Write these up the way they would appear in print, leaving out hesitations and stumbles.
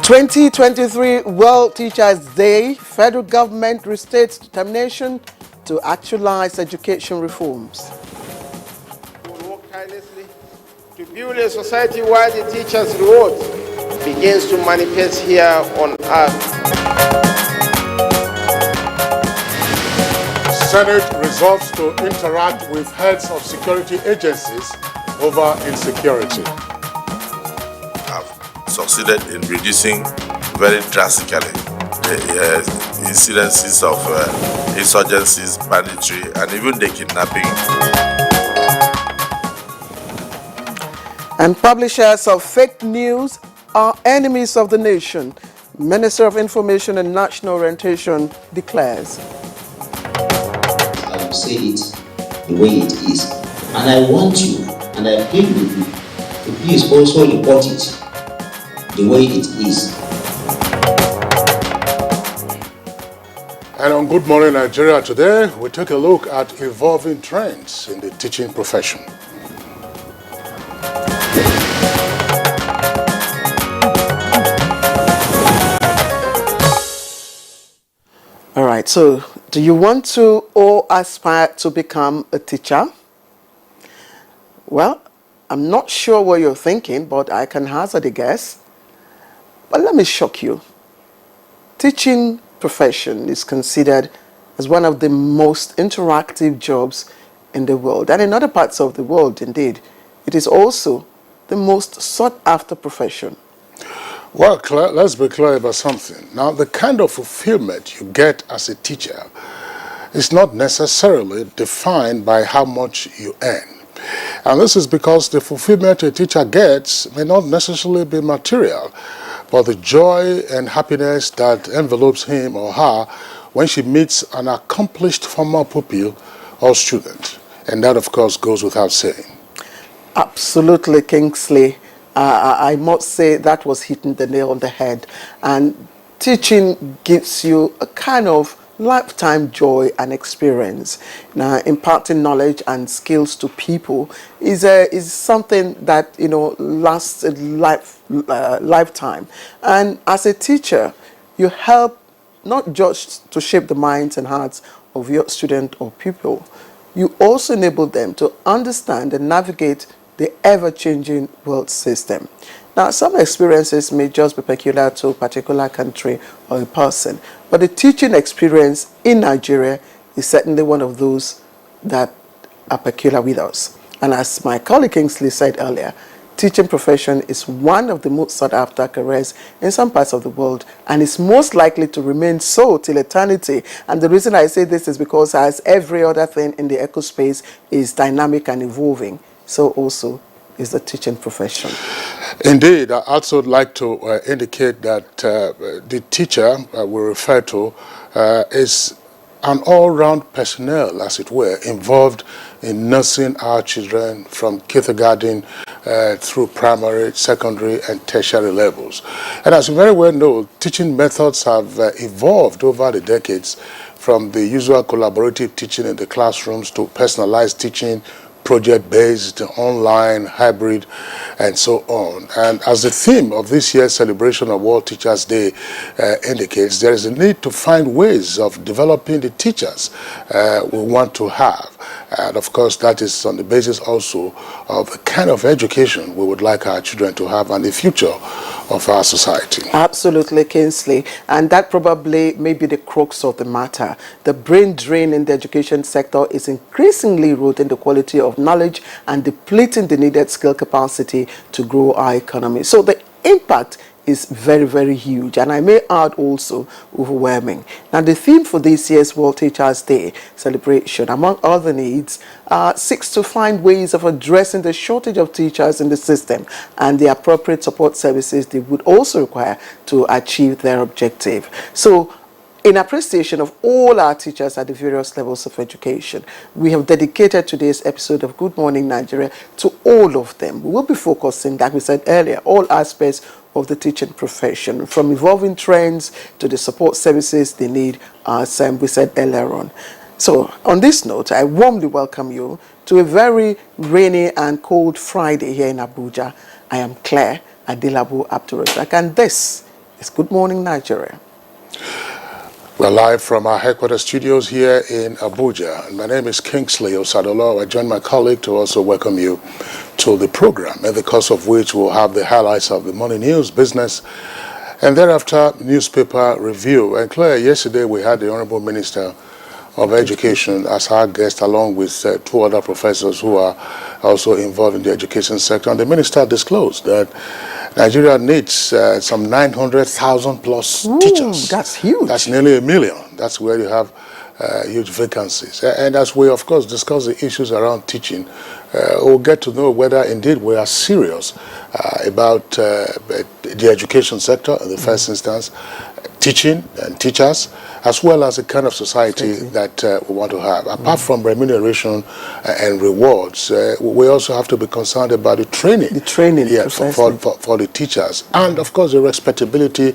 2023 World Teachers Day, federal government restates determination to actualize education reforms. We will work tirelessly to build a society where the teacher's reward begins to manifest here on earth. Senate resolves to interact with heads of security agencies over insecurity. Have succeeded in reducing very drastically the incidences of insurgencies, banditry, and even the kidnapping. And publishers of fake news are enemies of the nation. Minister of Information and National Orientation declares. I will say it the way it is. And I want you, and I plead with you, to please also report it the way it is. And on Good Morning Nigeria today, we take a look at evolving trends in the teaching profession. All right, so do you want to or aspire to become a teacher? Well, I'm not sure what you're thinking, but I can hazard a guess. But let me shock you. Teaching profession is considered as one of the most interactive jobs in the world. And in other parts of the world, indeed, it is also the most sought after profession. Well, Claire, let's be clear about something. Now, the kind of fulfillment you get as a teacher is not necessarily defined by how much you earn. And this is because the fulfillment a teacher gets may not necessarily be material, but the joy and happiness that envelopes him or her when she meets an accomplished former pupil or student. And that, of course, goes without saying. Absolutely, Kingsley. I must say that was hitting the nail on the head. And teaching gives you a kind of lifetime joy and experience. Now, imparting knowledge and skills to people is something that, you know, lasts a lifetime. And as a teacher, you help not just to shape the minds and hearts of your student or pupil, you also enable them to understand and navigate the ever-changing world system. Now, some experiences may just be peculiar to a particular country or a person, but the teaching experience in Nigeria is certainly one of those that are peculiar with us. And as my colleague Kingsley said earlier, teaching profession is one of the most sought-after careers in some parts of the world, and is most likely to remain so till eternity. And the reason I say this is because, as every other thing in the ecospace is dynamic and evolving, so also is the teaching profession. Indeed, I also would like to indicate that the teacher we refer to is an all-round personnel, as it were, involved in nursing our children from kindergarten through primary, secondary, and tertiary levels. And as you very well know, teaching methods have evolved over the decades, from the usual collaborative teaching in the classrooms to personalized teaching, project-based, online, hybrid, and so on. And as the theme of this year's celebration of World Teachers Day indicates, there is a need to find ways of developing the teachers we want to have. And of course, that is on the basis also of the kind of education we would like our children to have and the future of our society. Absolutely, Kingsley. And that probably may be the crux of the matter. The brain drain in the education sector is increasingly eroding the quality of knowledge and depleting the needed skill capacity to grow our economy. So the impact is very, very huge, and I may add also overwhelming. Now, the theme for this year's World Teachers Day celebration, among other needs, seeks to find ways of addressing the shortage of teachers in the system and the appropriate support services they would also require to achieve their objective. So, in appreciation of all our teachers at the various levels of education, we have dedicated today's episode of Good Morning Nigeria to all of them. We will be focusing, like we said earlier, all aspects of the teaching profession, from evolving trends to the support services they need, as we said earlier on. So, on this note, I warmly welcome you to a very rainy and cold Friday here in Abuja. I am Claire Adilabu Abdurrazak, and this It's Good Morning Nigeria. We're live from our headquarters studios here in Abuja. My name is Kingsley Osadolo. I join my colleague to also welcome you to the program, in the course of which we'll have the highlights of the morning news, business, and thereafter newspaper review. And Claire, yesterday we had the Honorable Minister of Education as our guest, along with two other professors who are also involved in the education sector. And the minister disclosed that Nigeria needs some 900,000 plus teachers. That's huge. That's nearly 1 million. That's where you have huge vacancies. And as we, of course, discuss the issues around teaching, we'll get to know whether indeed we are serious about the education sector in the first instance, teaching and teachers, as well as the kind of society that we want to have. Apart from remuneration and rewards, we also have to be concerned about the training. The training, yeah, for the teachers. And, of course, the respectability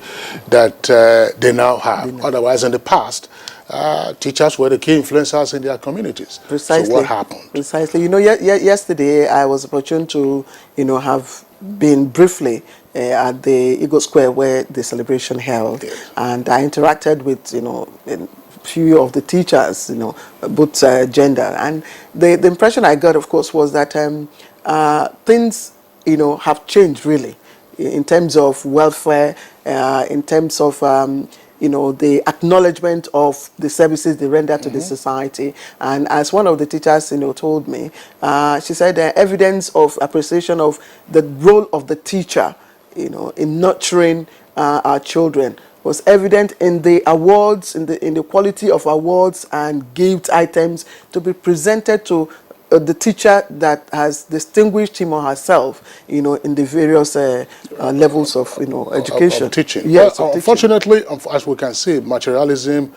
that they now have. Otherwise, in the past, teachers were the key influencers in their communities. Precisely. So what happened? Precisely. You know, yesterday I was opportune to, have been briefly at the Eagle Square where the celebration held, Yes. and I interacted with, a few of the teachers, both gender, and the impression I got, of course, was that things, have changed really in terms of welfare, in terms of the acknowledgement of the services they render to the society. And as one of the teachers, told me, she said evidence of appreciation of the role of the teacher, in nurturing our children was evident in the awards, in the quality of awards and gift items to be presented to the teacher that has distinguished him or herself, in the various levels of, education. Of teaching. Yes, Well, of teaching. unfortunately, as we can see, materialism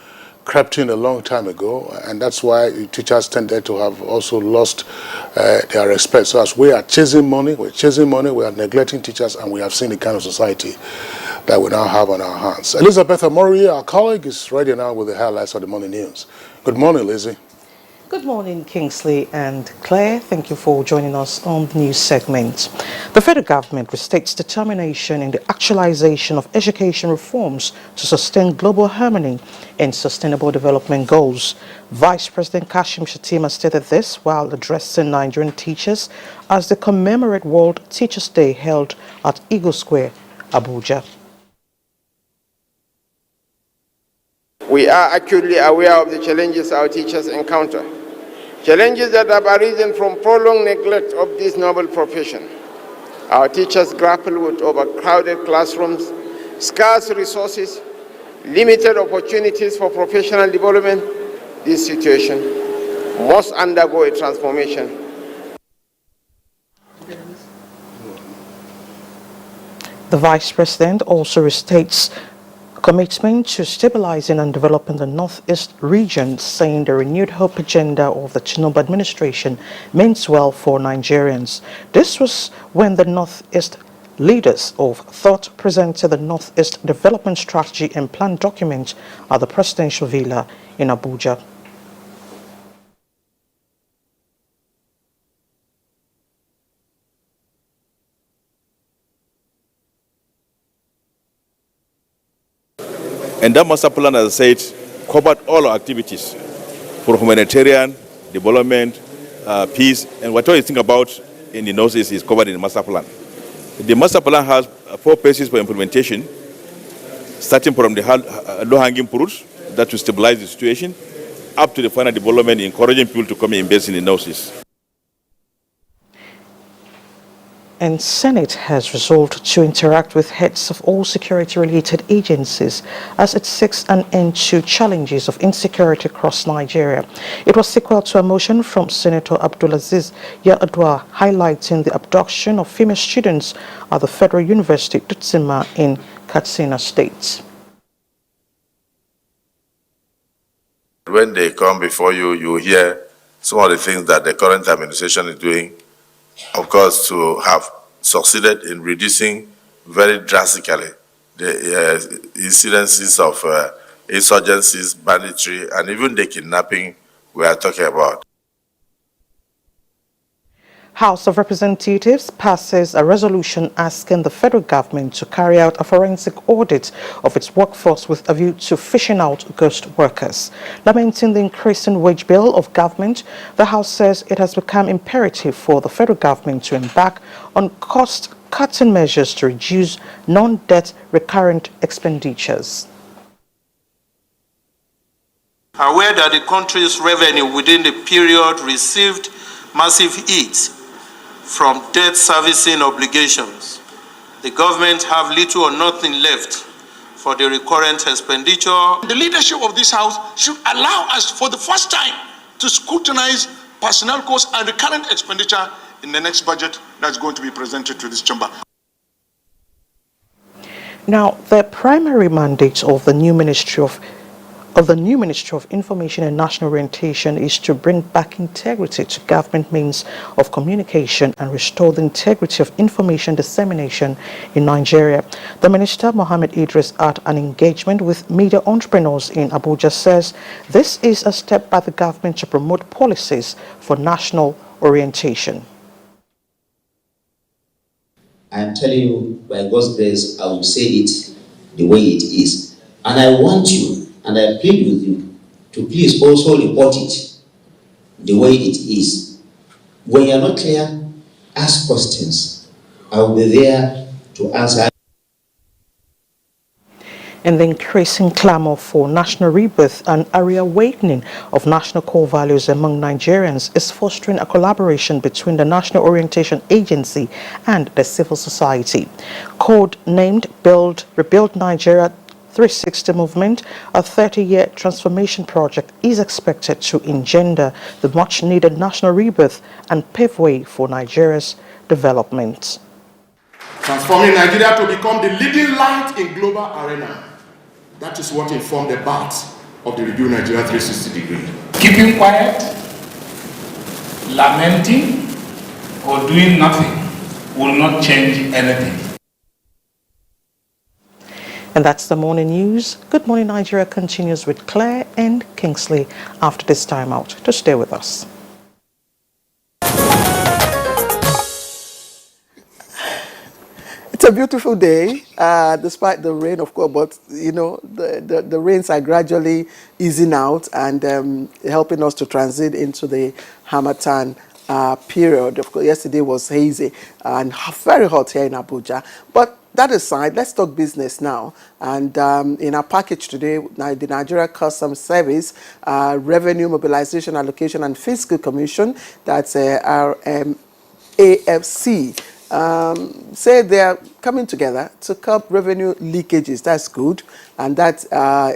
crept in a long time ago, and that's why teachers tended to have also lost their respect. So as we are chasing money, we are neglecting teachers, and we have seen the kind of society that we now have on our hands. Elizabeth Amori, our colleague, is ready now with the highlights of the morning news. Good morning, Lizzie. Good morning, Kingsley and Claire. Thank you for joining us on the news segment. The federal government restates determination in the actualization of education reforms to sustain global harmony and sustainable development goals. Vice President Kashim Shettima stated this while addressing Nigerian teachers as they commemorate World Teachers' Day held at Eagle Square, Abuja. We are acutely aware of the challenges our teachers encounter. Challenges that have arisen from prolonged neglect of this noble profession. Our teachers grapple with overcrowded classrooms, scarce resources, limited opportunities for professional development. This situation must undergo a transformation. The Vice President also restates commitment to stabilizing and developing the Northeast region, saying the renewed hope agenda of the Tinubu administration means well for Nigerians. This was when the Northeast leaders of thought presented the Northeast Development Strategy and Plan document at the Presidential Villa in Abuja. And that master plan, as I said, covered all our activities for humanitarian, development, peace, and whatever you think about in the Northeast is covered in the master plan. The master plan has 4 phases for implementation, starting from the low-hanging fruits that will stabilize the situation, up to the final development, encouraging people to come and invest in the Northeast. And Senate has resolved to interact with heads of all security-related agencies as it seeks an end to challenges of insecurity across Nigeria. It was sequel to a motion from Senator Abdulaziz Yar'Adua highlighting the abduction of female students at the Federal University Dutsima in Katsina State. When they come before you, you hear some of the things that the current administration is doing, of course, to have succeeded in reducing very drastically the incidences of insurgencies, banditry, and even the kidnapping we are talking about. House of Representatives passes a resolution asking the federal government to carry out a forensic audit of its workforce with a view to fishing out ghost workers. Lamenting the increasing wage bill of government, the House says it has become imperative for the federal government to embark on cost-cutting measures to reduce non-debt recurrent expenditures. Aware that the country's revenue within the period received massive hits from debt servicing obligations, the government have little or nothing left for the recurrent expenditure. The leadership of this House should allow us for the first time to scrutinize personnel costs and recurrent expenditure in the next budget that's going to be presented to this chamber. Now, the primary mandate of the new Ministry of Information and National Orientation is to bring back integrity to government means of communication and restore the integrity of information dissemination in Nigeria. The Minister, Mohammed Idris, at an engagement with media entrepreneurs in Abuja, says this is a step by the government to promote policies for national orientation. I am telling you, by God's grace, I will say it the way it is. And I want you, and I plead with you, to please also report it the way it is. When you are not clear, ask questions. I will be there to answer. And the increasing clamor for national rebirth and a reawakening of national core values among Nigerians is fostering a collaboration between the National Orientation Agency and the civil society. Code-named Rebuild Nigeria 360 movement, a 30-year transformation project, is expected to engender the much-needed national rebirth and pave way for Nigeria's development. Transforming Nigeria to become the leading light in global arena. That is what informed the birth of the Rebuild Nigeria 360 degree. Keeping quiet, lamenting, or doing nothing will not change anything. And that's the morning news. Good Morning Nigeria continues with Claire and Kingsley after this time out. To stay with us. It's a beautiful day, despite the rain, of course, but you know, the rains are gradually easing out and helping us to transit into the Harmattan period. Of course, yesterday was hazy and very hot here in Abuja. But that aside, let's talk business now. And in our package today, the Nigeria Customs Service, Revenue Mobilization Allocation and Fiscal Commission, that's our AFC, say they are coming together to curb revenue leakages. That's good. And that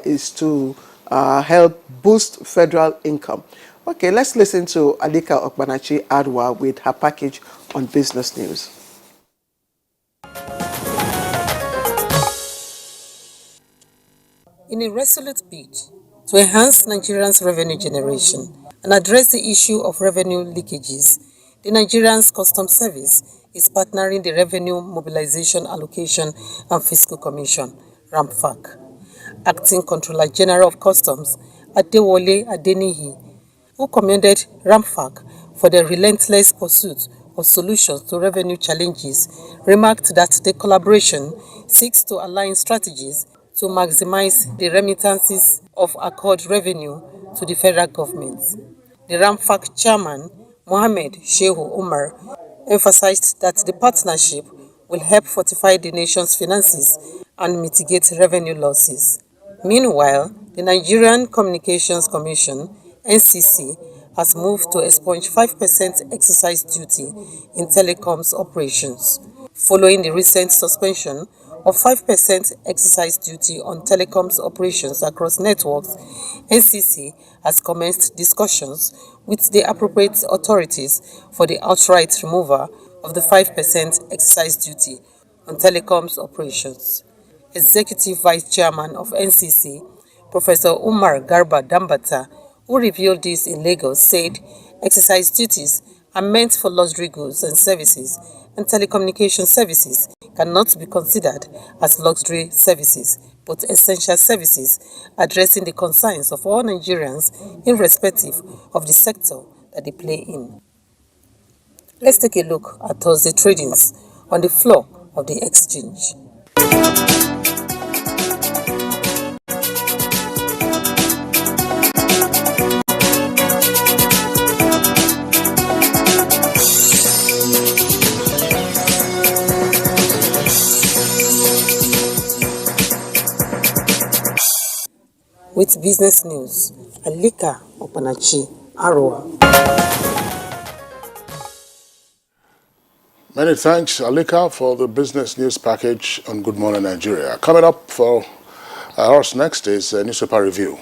is to help boost federal income. Okay, let's listen to Alika Okbanachi Adwa with her package on business news. In a resolute bid to enhance Nigerians' revenue generation and address the issue of revenue leakages, the Nigerian Customs Service is partnering the Revenue Mobilization Allocation and Fiscal Commission, RAMFAC. Acting Controller General of Customs, Adewole Adeniyi, who commended RAMFAC for their relentless pursuit of solutions to revenue challenges, remarked that the collaboration seeks to align strategies to maximize the remittances of accord revenue to the federal government. The RAMFAC chairman, Mohammed Shehu Umar, emphasized that the partnership will help fortify the nation's finances and mitigate revenue losses. Meanwhile, the Nigerian Communications Commission, NCC, has moved to expunge 5% excise duty in telecoms operations, following the recent suspension of 5% excise duty on telecoms operations across networks. NCC has commenced discussions with the appropriate authorities for the outright removal of the 5% excise duty on telecoms operations. Executive Vice Chairman of NCC, Professor Umar Garba Dambata, who revealed this in Lagos, said excise duties are meant for luxury goods and services, and telecommunication services cannot be considered as luxury services, but essential services addressing the concerns of all Nigerians irrespective of the sector that they play in. Let's take a look at Thursday tradings on the floor of the exchange. With business news, Alika Opanachi, Arrow. Many thanks, Alika, for the business news package on Good Morning Nigeria. Coming up for us next is a newspaper review.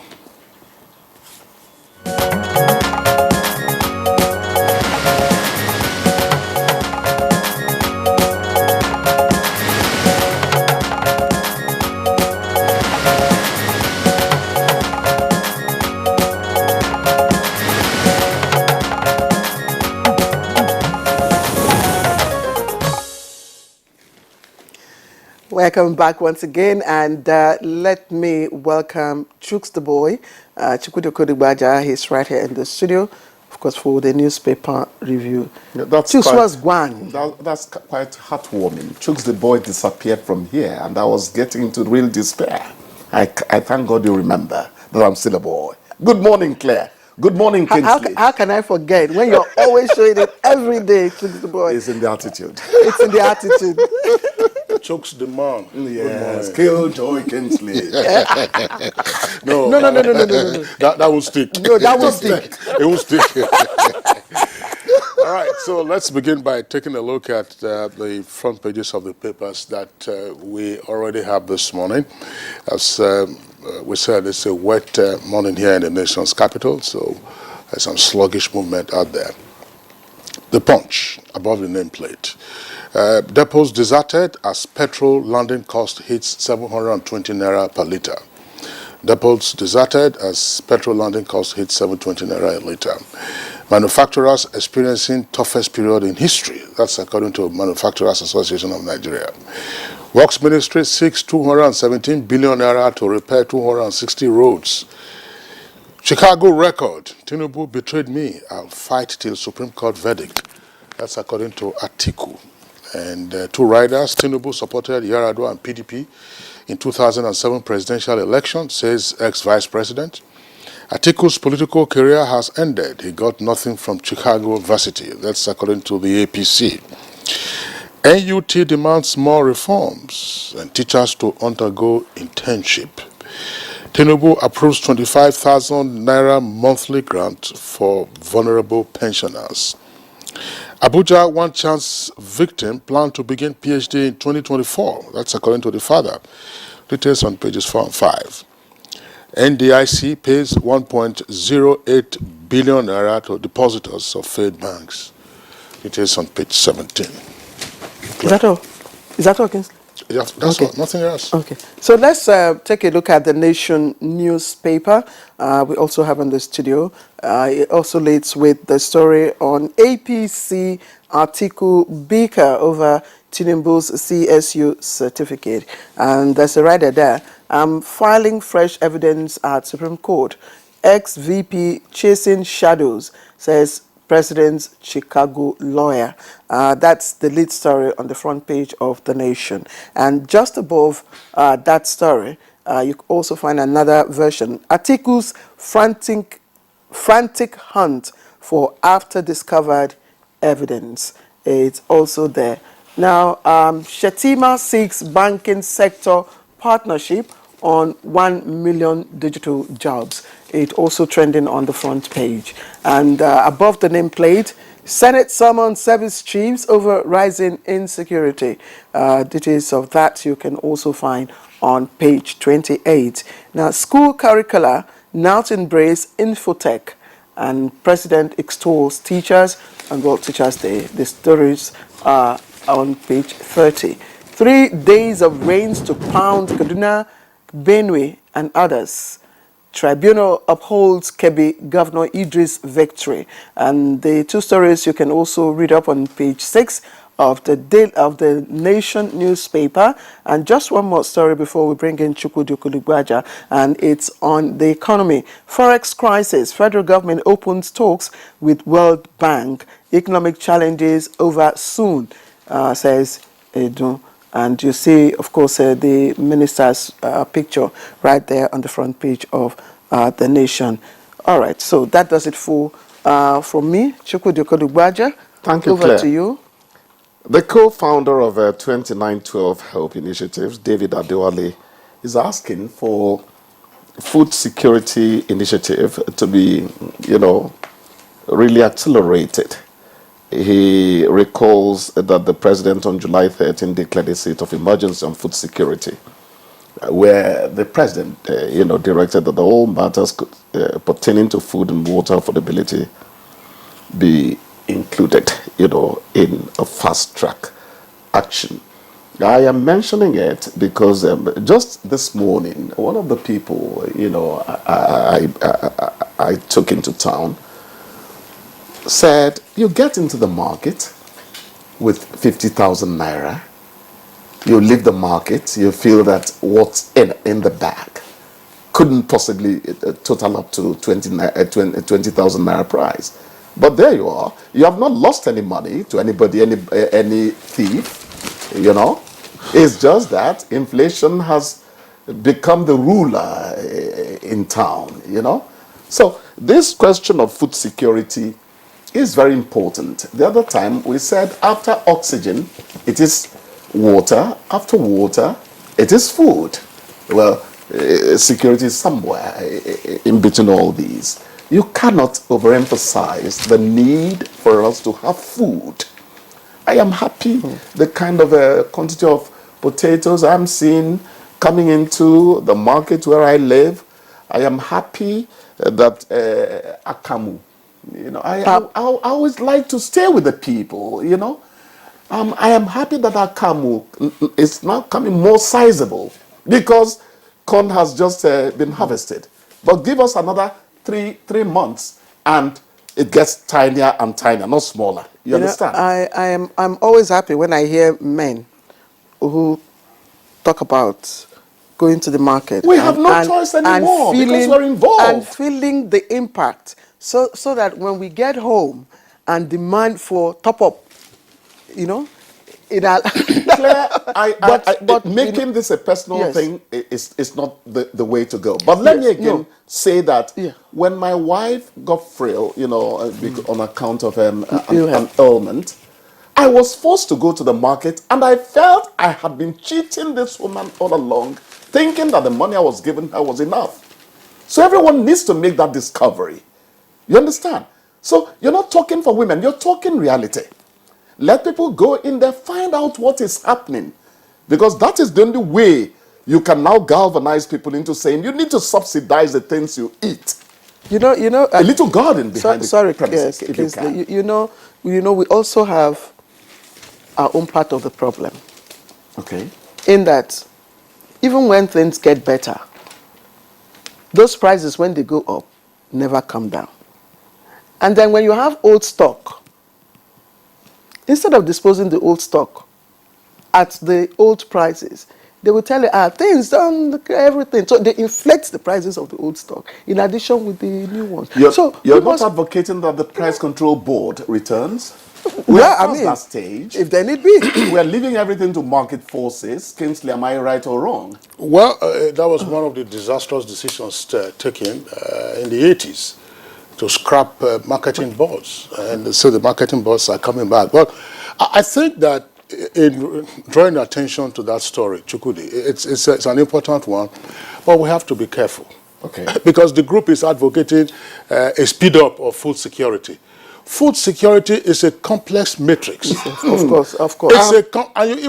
Welcome back once again, and let me welcome Chooks the boy, Chukwudo Kodigbaja. He's right here in the studio, of course, for the newspaper review. Yeah, that's Chooks was gone. That's quite heartwarming. Chooks the boy disappeared from here, and I was getting into real despair. I thank God you remember that I'm still a boy. Good morning, Claire. Good morning, Kingsley. How can I forget when you're always showing it every day, Chooks the boy? It's in the attitude. It's in the attitude. Chooks the man. Yes, Killjoy Kingsley. No. That will stick. No, that will stick. It will stick. All right, so let's begin by taking a look at the front pages of the papers that we already have this morning. As we said, it's a wet morning here in the nation's capital, so there's some sluggish movement out there. The Punch, above the nameplate. Depots deserted as petrol landing cost hits 720 naira per litre. Depots deserted as petrol landing cost hits 720 naira a litre. Manufacturers experiencing toughest period in history. That's according to Manufacturers Association of Nigeria. Works Ministry seeks 217 billion naira to repair 260 roads. Chicago record. Tinubu betrayed me. I'll fight till Supreme Court verdict. That's according to Atiku. And two riders, Tinubu supported Yar'Adua and PDP in 2007 presidential election, says ex-vice president. Atiku's political career has ended. He got nothing from Chicago Varsity. That's according to the APC. NUT demands more reforms and teachers to undergo internship. Tinubu approves 25,000 naira monthly grant for vulnerable pensioners. Abuja one chance victim plan to begin PhD in 2024. That's according to the father. Details on pages 4 and 5. NDIC pays 1.08 billion naira to depositors of failed banks. Details on page 17. Is that all? Is that all, Kingsley? Yeah, that's okay. all. Nothing else. Okay. So let's take a look at the Nation newspaper. We also have in the studio. It also leads with the story on APC article Beaker over Tinubu's CSU certificate. And there's a writer there. Filing fresh evidence at Supreme Court. Ex-VP chasing shadows, says President's Chicago lawyer. That's the lead story on the front page of The Nation. And just above that story, you also find another version. Atiku's frantic hunt for after-discovered evidence. It's also there. Now, Shetima seeks banking sector partnership on 1 million digital jobs. It also trending on the front page. And above the nameplate, Senate summons service chiefs over rising insecurity. Details of that you can also find on page 28. Now, school curricula now to embrace infotech, and President extols teachers and World Teachers Day. The stories are on page 30. 3 days of rains to pound Kaduna, Benue, and others. Tribunal upholds Kebbi Governor Idris' victory. And the two stories you can also read up on page 6 of the Nation newspaper. And just one more story before we bring in Chukwudi Okolugbaja, and it's on the economy. Forex crisis. Federal government opens talks with World Bank. Economic challenges over soon, says Edu. And you see, of course, the minister's picture right there on the front page of the Nation. All right, so that does it for from me, Chukwudi Okolugbaja. Thank you, Over Claire. to you. The co-founder of 2912 Help Initiatives, David Adewale, is asking for food security initiative to be, really accelerated. He recalls that the president on July 13 declared a state of emergency on food security, where the president, directed that all matters pertaining to food and water affordability be included, in a fast-track action. I am mentioning it because just this morning, one of the people, I took into town said, you get into the market with 50,000 naira, you leave the market, you feel that what's in the bag couldn't possibly total up to 20,000 naira price. But there you are. You have not lost any money to anybody, any thief, It's just that inflation has become the ruler in town, So this question of food security is very important. The other time we said after oxygen, it is water. After water, it is food. Well, security is somewhere in between all these. You cannot overemphasize the need for us to have food. I am happy the kind of quantity of potatoes I'm seeing coming into the market where I live. I am happy that Akamu, I always like to stay with the people, I am happy that Akamu is now coming more sizable because corn has just been harvested. But give us another three months and it gets tinier and tinier, not smaller. You understand? I'm always happy when I hear men who talk about going to the market. We have no choice anymore because we're involved. And feeling the impact so that when we get home and demand for top-up, Claire, but making this a personal thing is not the way to go. But let me again say that when my wife got frail, on account of an ailment, I was forced to go to the market, and I felt I had been cheating this woman all along, thinking that the money I was giving her was enough. So everyone needs to make that discovery. You understand? So you're not talking for women, you're talking reality. Let people go in there, find out what is happening. Because that is the only way you can now galvanize people into saying you need to subsidize the things you eat. A little garden behind the premises, if you can. We also have our own part of the problem. Okay. In that, even when things get better, those prices, when they go up, never come down. And then when you have old stock, instead of disposing the old stock at the old prices, they will tell you, things don't, everything. So they inflate the prices of the old stock in addition with the new ones. You're not advocating that the price control board returns? That stage. If they need be. We're leaving everything to market forces. Kingsley, am I right or wrong? Well, that was one of the disastrous decisions taken in the 80s to scrap marketing boards. And so the marketing boards are coming back. But I think that in drawing attention to that story, Chukwudi, it's an important one, but we have to be careful. Okay. Because the group is advocating a speed up of food security. Food security is a complex matrix. Of course.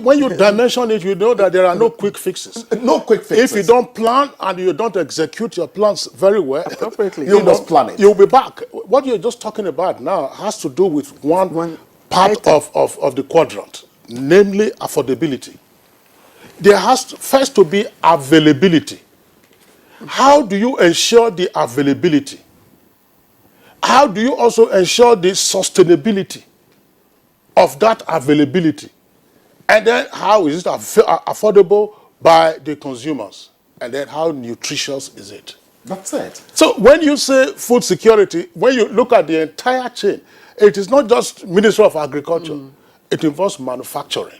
When you dimension it, you know that there are no quick fixes. No quick fixes. If you don't plan and you don't execute your plans very well, appropriately, you must plan it. You'll be back. What you're just talking about now has to do with one part of the quadrant, namely affordability. There has first to be availability. How do you ensure the availability? How do you also ensure the sustainability? of that availability? And then how is it affordable by the consumers? And then how nutritious is it? That's it. So when you say food security, when you look at the entire chain, it is not just Ministry of Agriculture. It involves manufacturing.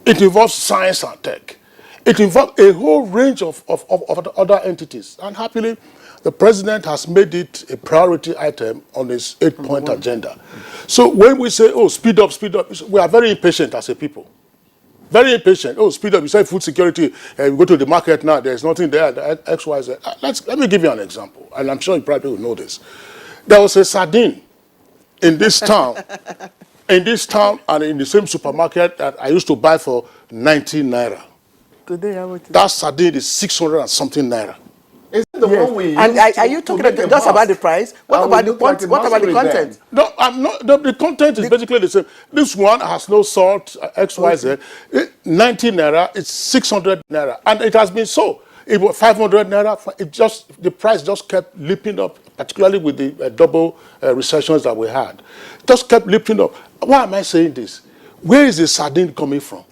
It involves science and tech. It involves a whole range of other entities. And happily, the president has made it a priority item on his 8-point agenda. So when we say, oh, speed up, we are very impatient as a people. Very impatient. Oh, speed up. You say food security, we go to the market now, there's nothing there, X, Y, Z. Let me give you an example, and I'm sure you probably will know this. There was a sardine in this town, and in the same supermarket that I used to buy for 19 naira. Today, how much? That sardine is 600 and something naira. Is it the one we use and are you talking just about the price? What about the what about the content? No, I'm not. The content is basically the same. This one has no salt, X, Y, Z. 19 naira, it's 600 naira, and it has been so. It was 500 naira. The price just kept leaping up, particularly with the double recessions that we had. Just kept leaping up. Why am I saying this? Where is the sardine coming from?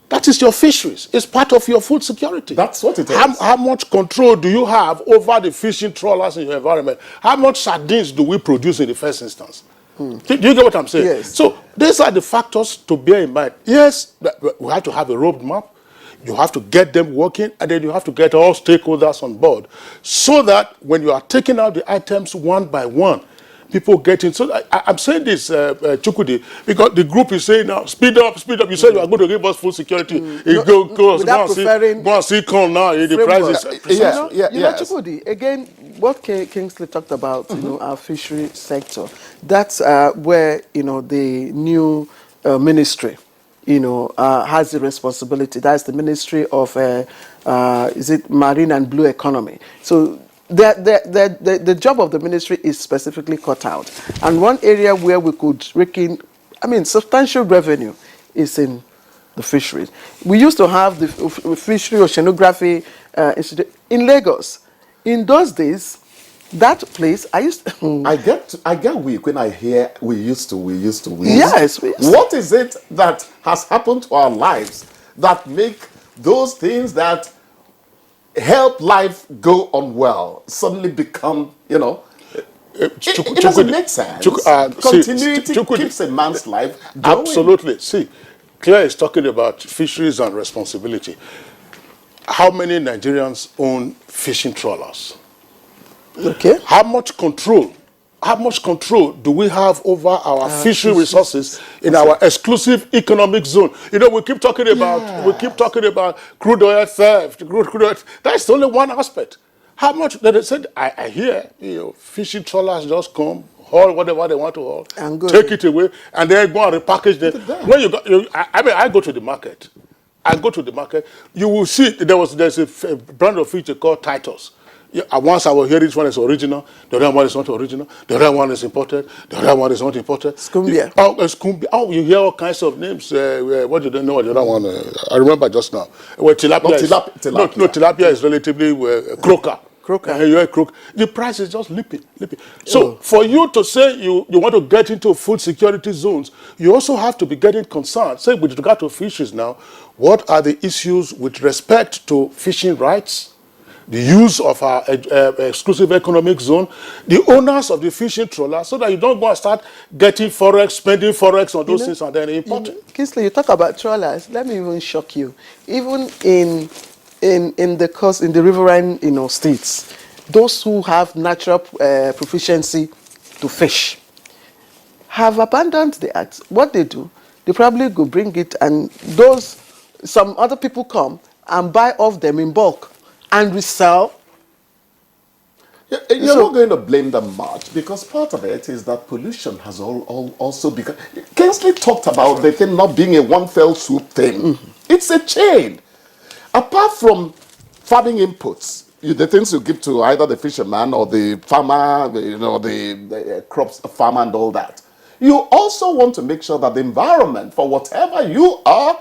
That is your fisheries. It's part of your food security. That's what it is. How much control do you have over the fishing trawlers in your environment? How much sardines do we produce in the first instance? Do you get what I'm saying? Yes. So these are the factors to bear in mind. Yes, we have to have a roadmap. You have to get them working, and then you have to get all stakeholders on board so that when you are taking out the items one by one, people get in. So I'm saying this, Chukwudi, because the group is saying now, speed up. You said you are going to give us food security. Go and see corn now. The price is... Chukwudi, again, what Kingsley talked about, our fishery sector, that's where, the new ministry, has the responsibility. That's the Ministry of, is it Marine and Blue Economy? So the job of the ministry is specifically cut out. And one area where we could rake in, substantial revenue is in the fisheries. We used to have the Fishery Oceanography Institute in Lagos. In those days, that place, I get weak when I hear we used to. Yes. What is it that has happened to our lives that make those things that help life go on well suddenly become, it doesn't make sense. Continuity keeps a man's life going. Absolutely. See, Claire is talking about fisheries and responsibility. How many Nigerians own fishing trawlers? Okay. How much control do we have over our fishery resources in our exclusive economic zone? We keep talking about crude oil theft, crude oil. That's only one aspect. How much that they said? I hear fishing trawlers just come, haul whatever they want to haul, and take it away, and then go and repackage them. When I go to the market. You will see there's a brand of fish they call Titus. Once I will hear this one is original, the other one is not original, the other one is imported, the other one is not imported. Scumbia. You hear all kinds of names. What do they know? The other one, I remember just now. Well, tilapia is relatively croaker. The price is just leaping. So for you to say you want to get into food security zones, you also have to be getting concerned. Say with regard to fisheries now, what are the issues with respect to fishing rights? The use of our exclusive economic zone, the owners of the fishing trawler, so that you don't go and start getting forex, spending forex on those things and then importing. Kingsley, you talk about trawlers. Let me even shock you. Even in the riverine, states, those who have natural proficiency to fish have abandoned the act. What they do, they probably go bring it, and some other people come and buy off them in bulk and resell. You're not going to blame them much, because part of it is that pollution has also become... Kingsley talked about the thing not being a one fell swoop thing. It's a chain. Apart from farming inputs, the things you give to either the fisherman or the farmer, the crops farmer and all that, you also want to make sure that the environment for whatever you are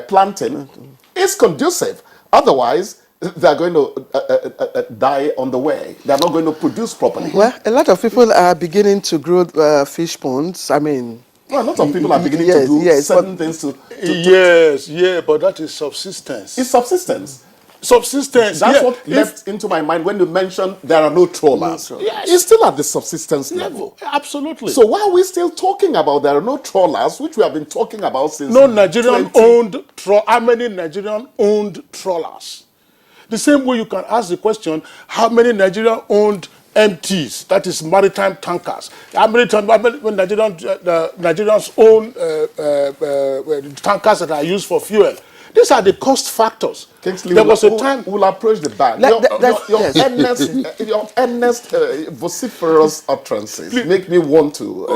planting is conducive. Otherwise, they're going to die on the way. They're not going to produce properly. Well, a lot of people are beginning to grow fish ponds. I mean, well, a lot of people are beginning to do certain things to Yes, yeah, but that is subsistence. It's subsistence. Subsistence. That's yeah. what left into my mind when you mentioned there are no trawlers. Yeah, it's still at the subsistence level. Absolutely. So why are we still talking about there are no trawlers, which we have been talking about since no Nigerian-owned how many Nigerian-owned trawlers? The same way you can ask the question, how many Nigerian-owned MTs, that is maritime tankers? How many Nigerians own tankers that are used for fuel? These are the cost factors. Kingsley, there was a time we'll approach the bank. Your earnest, vociferous utterances make me want to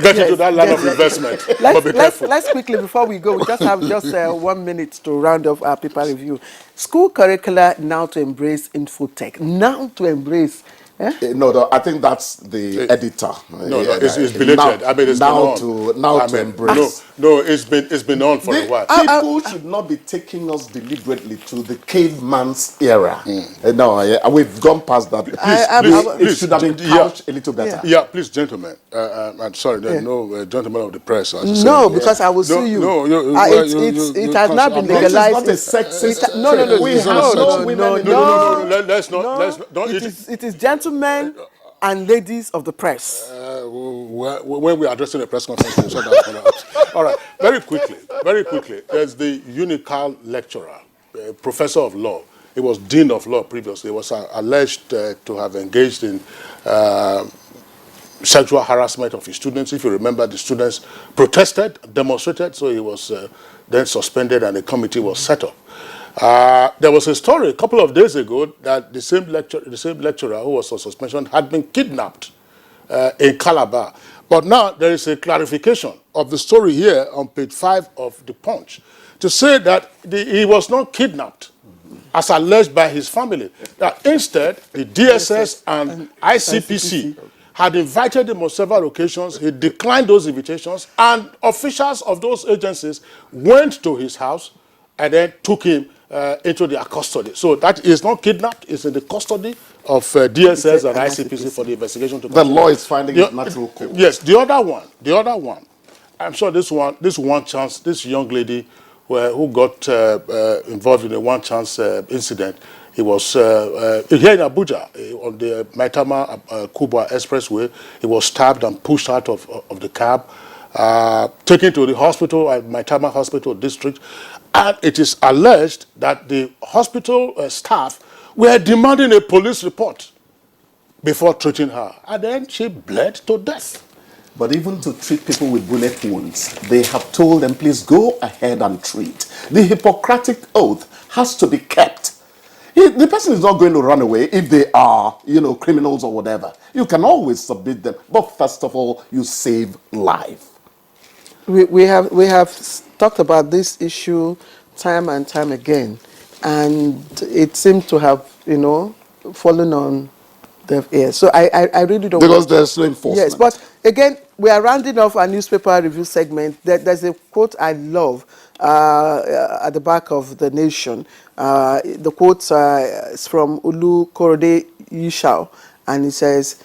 get into that line of investment. Let's quickly, before we go, we just have 1 minute to round off our paper review. School curricula now to embrace infotech. Now to embrace. No, I think that's the editor. No, it's belated. I mean, it's to embrace. No, it's been on for a while. People should not be taking us deliberately to the caveman's era. No, we've gone past that. Please, it should have been couched a little better. Yeah, please, gentlemen. I'm sorry, there's no gentlemen of the press. No, because I will sue you. It has not been legalized. This is not a sexist. No. Let's not. It is gentlemen and ladies of the press. When we are addressing a press conference, we'll sort that one out. All right, very quickly. There's the Unical lecturer, professor of law. He was dean of law previously. He was alleged to have engaged in sexual harassment of his students. If you remember, the students protested, demonstrated, so he was then suspended and a committee was set up. There was a story a couple of days ago that the same lecturer who was on suspension had been kidnapped in Calabar. But now there is a clarification of the story here on page 5 of the Punch to say that he was not kidnapped as alleged by his family. That instead, the DSS and ICPC had invited him on several occasions. He declined those invitations, and officials of those agencies went to his house and then took him into their custody. So that is not kidnapped, it's in the custody of DSS and ICPC for the investigation to continue. The law is finding its natural course. Yes, the other one, I'm sure this young lady who got involved in a one chance incident, he was here in Abuja on the Maitama Kubwa Expressway. He was stabbed and pushed out of the cab, taken to the hospital at Maitama Hospital District. And it is alleged that the hospital staff were demanding a police report before treating her. And then she bled to death. But even to treat people with bullet wounds, they have told them, please go ahead and treat. The Hippocratic oath has to be kept. The person is not going to run away if they are, criminals or whatever. You can always submit them. But first of all, you save life. We have talked about this issue time and time again, and it seemed to have, fallen on deaf ears. So I really don't. Because there's no enforcement. Yes, but again, we are rounding off our newspaper review segment. There's a quote I love at the back of The Nation. The quote is from Ulu Korode Yishao, and it says,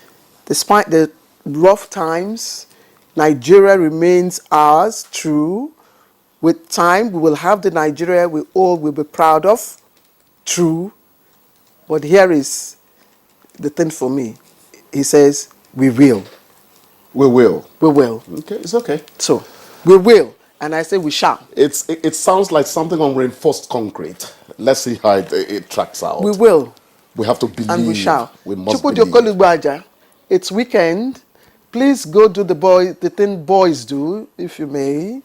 "Despite the rough times, Nigeria remains ours, true. With time, we will have the Nigeria we all will be proud of, true. But here is the thing for me." He says, we will. We will. We will. Okay, it's okay. So, we will. And I say we shall. It sounds like something on reinforced concrete. Let's see how it tracks out. We will. We have to believe. And we shall. We must believe. It's weekend. Please go do the thing boys do, if you may.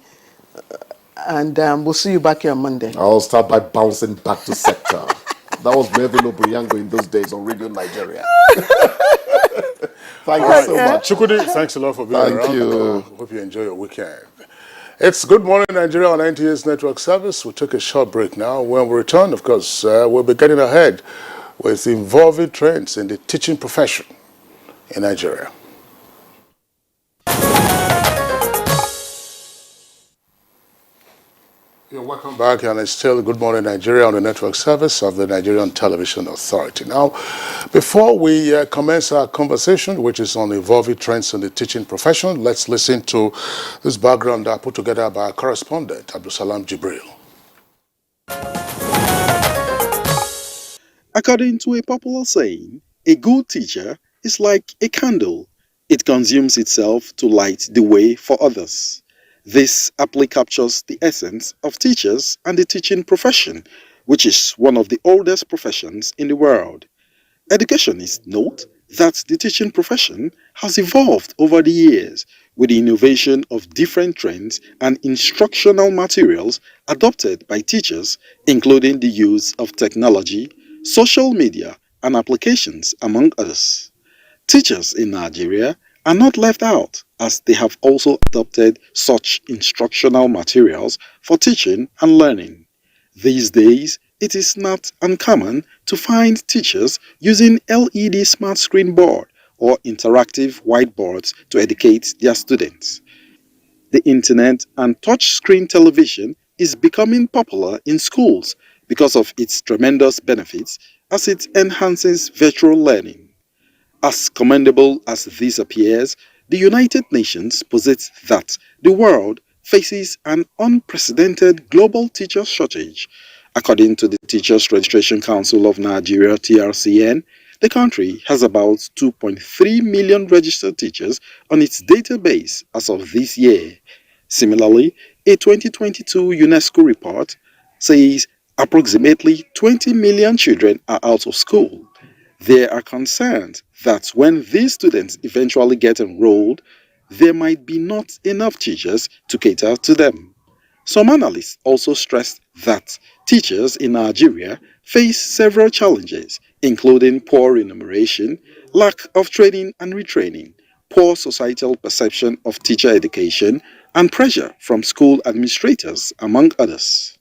And we'll see you back here on Monday. I'll start by bouncing back to sector. That was Mervyn Obriango in those days on Radio Nigeria. Thank you so much. Chukwudi, thanks a lot for being around. Thank you. Hope you enjoy your weekend. It's Good Morning Nigeria on NTA's network service. We'll take a short break now. When we return, of course, we'll be getting ahead with involving trends in the teaching profession in Nigeria. You're welcome back, and it's still Good Morning Nigeria on the network service of the Nigerian Television Authority. Now, before we commence our conversation, which is on evolving trends in the teaching profession, let's listen to this background put together by our correspondent, Abdusalam Jibril. According to a popular saying, a good teacher is like a candle. It consumes itself to light the way for others. This aptly captures the essence of teachers and the teaching profession, which is one of the oldest professions in the world. Educationists note that the teaching profession has evolved over the years with the innovation of different trends and instructional materials adopted by teachers, including the use of technology, social media, and applications, among others. Teachers in Nigeria are not left out, as they have also adopted such instructional materials for teaching and learning. These days, it is not uncommon to find teachers using LED smart screen board or interactive whiteboards to educate their students. The internet and touchscreen television is becoming popular in schools because of its tremendous benefits as it enhances virtual learning. As commendable as this appears, the United Nations posits that the world faces an unprecedented global teacher shortage. According to the Teachers Registration Council of Nigeria (TRCN), the country has about 2.3 million registered teachers on its database as of this year. Similarly, a 2022 UNESCO report says approximately 20 million children are out of school. They are concerned that when these students eventually get enrolled, there might be not enough teachers to cater to them. Some analysts also stressed that teachers in Nigeria face several challenges, including poor remuneration, lack of training and retraining, poor societal perception of teacher education, and pressure from school administrators, among others.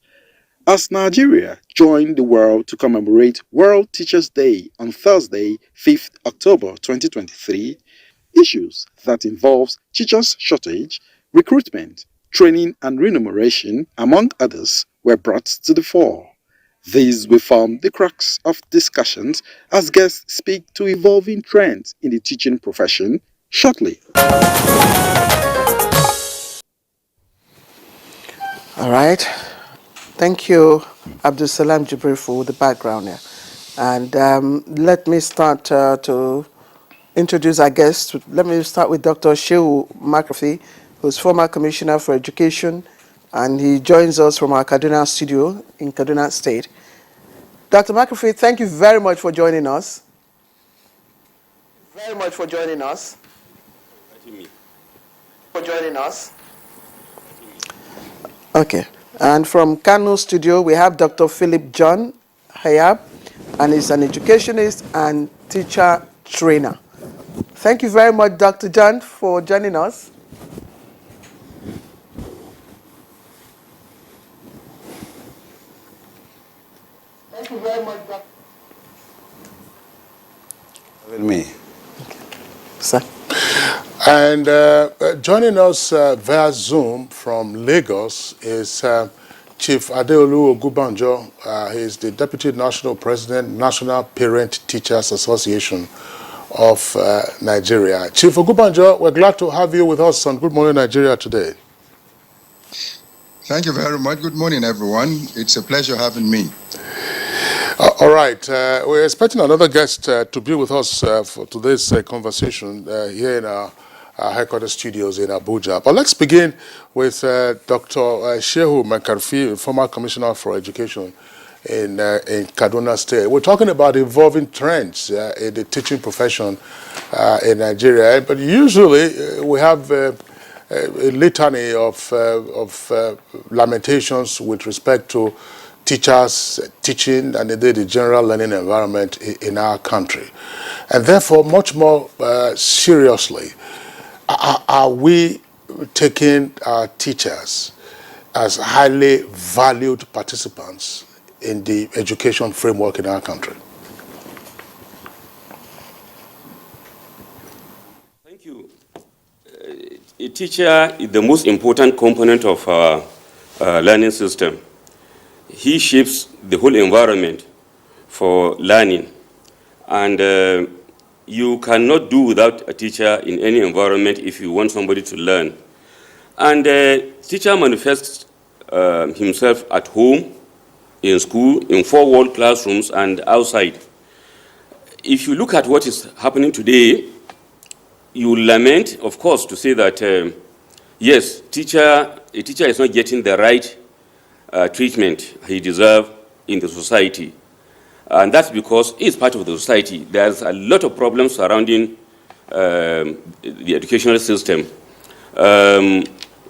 As Nigeria joined the world to commemorate World Teachers' Day on Thursday, 5th October 2023, issues that involves teachers' shortage, recruitment, training and remuneration, among others, were brought to the fore. These will form the crux of discussions as guests speak to evolving trends in the teaching profession shortly. All right. Thank you, Abdusalam Jibril, for the background here. And let me start to introduce our guests. Let me start with Dr. Shehu McAfee, who's former Commissioner for Education, and he joins us from our Kaduna studio in Kaduna State. Dr. McAfee, thank you very much for joining us. Okay. And from Kano studio, we have Dr. Philip John Hayab, and he's an educationist and teacher trainer. Thank you very much, Dr. John, for joining us. Thank you very much, Dr. Having me. Okay. Sir. And joining us via Zoom from Lagos is Chief Adeolu Ogubanjo. He is the Deputy National President, National Parent Teachers Association of Nigeria. Chief Ogubanjo, we're glad to have you with us on Good Morning Nigeria today. Thank you very much. Good morning, everyone. It's a pleasure having me. All right. We're expecting another guest to be with us for today's conversation here in our headquarters studios in Abuja. But let's begin with Dr. Shehu McAfee, former Commissioner for Education in Kaduna State. We're talking about evolving trends in the teaching profession in Nigeria. But usually we have a litany of lamentations with respect to teachers teaching and the general learning environment in our country. And therefore, much more seriously, are we taking our teachers as highly valued participants in the education framework in our country? Thank you. A teacher is the most important component of our learning system. He shapes the whole environment for learning. And you cannot do without a teacher in any environment if you want somebody to learn. And teacher manifests himself at home, in school, in four-wall classrooms, and outside. If you look at what is happening today, you lament, of course, to say that, yes, a teacher is not getting the right treatment he deserves in the society. And that's because he's part of the society. There's a lot of problems surrounding the educational system.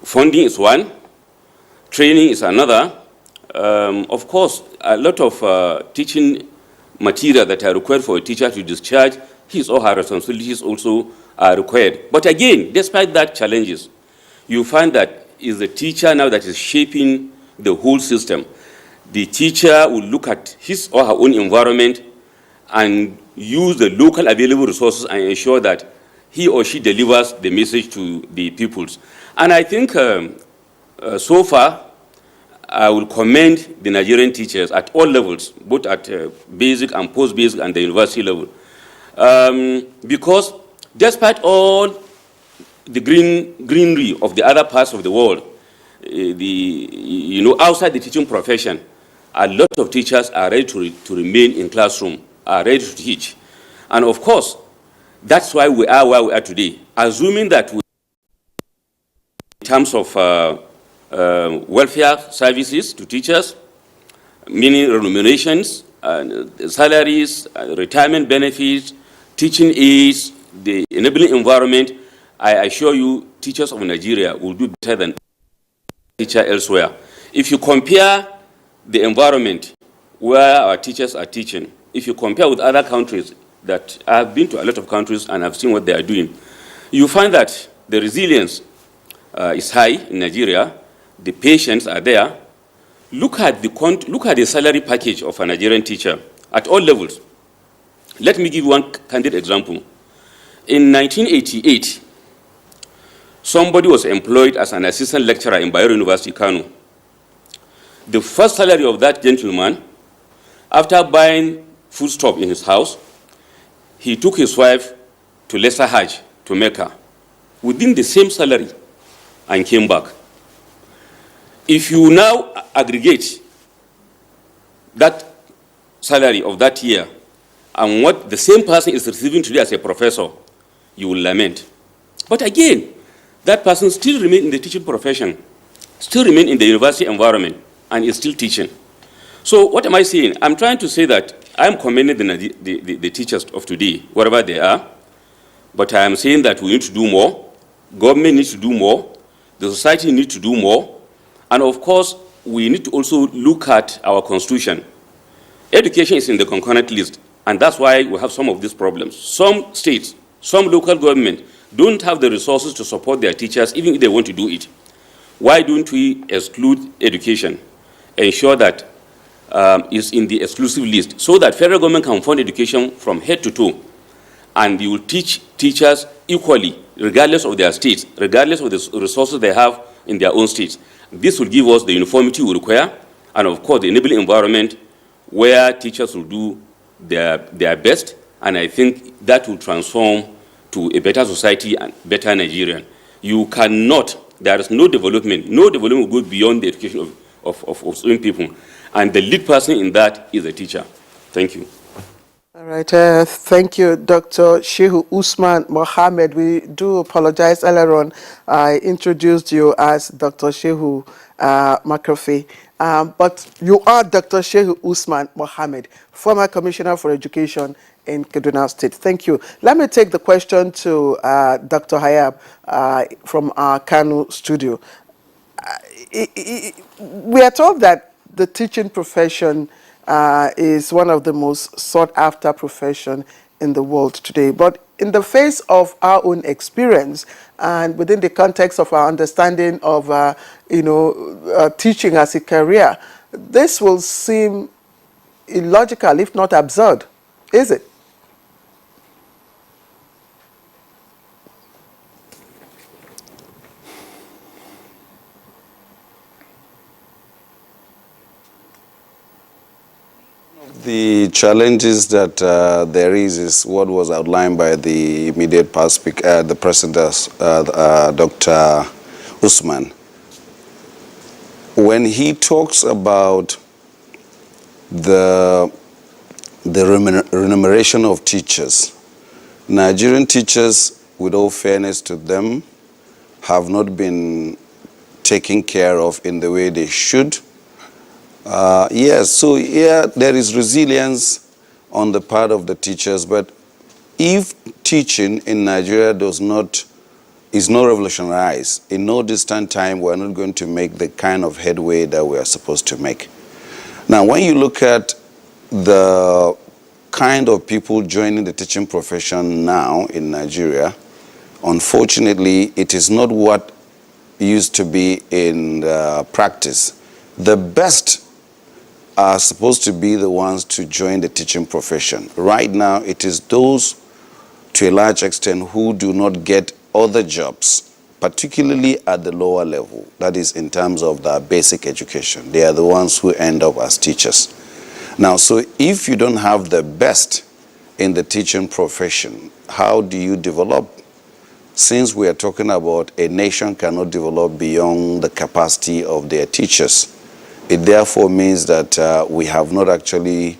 Funding is one, training is another. Of course, a lot of teaching material that are required for a teacher to discharge his or her responsibilities also are required. But again, despite that challenges, you find that it's the teacher now that is shaping the whole system. The teacher will look at his or her own environment and use the local available resources and ensure that he or she delivers the message to the pupils. And I think so far, I will commend the Nigerian teachers at all levels, both at basic and post-basic and the university level. Because despite all the greenery of the other parts of the world, outside the teaching profession, a lot of teachers are ready to remain in classroom, are ready to teach. And of course, that's why we are where we are today. Assuming that in terms of welfare services to teachers, meaning remunerations, salaries, retirement benefits, teaching aids, the enabling environment, I assure you teachers of Nigeria will do better than teachers elsewhere. If you compare the environment where our teachers are teaching, if you compare with other countries, that I've been to a lot of countries and I've seen what they are doing, you find that the resilience is high in Nigeria, the patients are there. Look at the salary package of a Nigerian teacher at all levels. Let me give you one candid example. In 1988, somebody was employed as an assistant lecturer in Bayero University, Kano. The first salary of that gentleman, after buying foodstuff in his house, he took his wife to Lesser Hajj, to Mecca, within the same salary, and came back. If you now aggregate that salary of that year and what the same person is receiving today as a professor, you will lament. But again, that person still remains in the teaching profession, still remains in the university environment, and is still teaching. So what am I saying? I'm trying to say that I'm commending the teachers of today, wherever they are, but I am saying that we need to do more, government needs to do more, the society needs to do more, and of course, we need to also look at our constitution. Education is in the concurrent list, and that's why we have some of these problems. Some states, some local government don't have the resources to support their teachers, even if they want to do it. Why don't we exclude education? Ensure that it's in the exclusive list, so that federal government can fund education from head to toe, and you will teach teachers equally, regardless of their states, regardless of the resources they have in their own states. This will give us the uniformity we require, and of course the enabling environment where teachers will do their best, and I think that will transform to a better society and better Nigerian. You cannot, there is no development will go beyond the education of young people, and the lead person in that is a teacher. Thank you. All right, thank you, Dr. Shehu Usman Mohammed. We do apologize. Earlier on, I introduced you as Dr. Shehu Makrafi, but you are Dr. Shehu Usman Mohammed, former Commissioner for Education in Kaduna State. Thank you. Let me take the question to Dr. Hayab from our Kano studio. We are told that the teaching profession is one of the most sought-after profession in the world today. But in the face of our own experience and within the context of our understanding of, teaching as a career, this will seem illogical, if not absurd. Is it? The challenges that there is what was outlined by the immediate past speaker, the president, Dr. Usman. When he talks about the remuneration of teachers, Nigerian teachers, with all fairness to them, have not been taken care of in the way they should. Yes, so yeah, there is resilience on the part of the teachers, but if teaching in Nigeria is not revolutionized, in no distant time, we're not going to make the kind of headway that we are supposed to make. Now, when you look at the kind of people joining the teaching profession now in Nigeria, unfortunately, it is not what used to be in practice. The best are supposed to be the ones to join the teaching profession. Right now, it is those, to a large extent, who do not get other jobs, particularly at the lower level, that is in terms of the basic education. They are the ones who end up as teachers. Now, so if you don't have the best in the teaching profession, how do you develop? Since we are talking about a nation cannot develop beyond the capacity of their teachers, it therefore means that we have not actually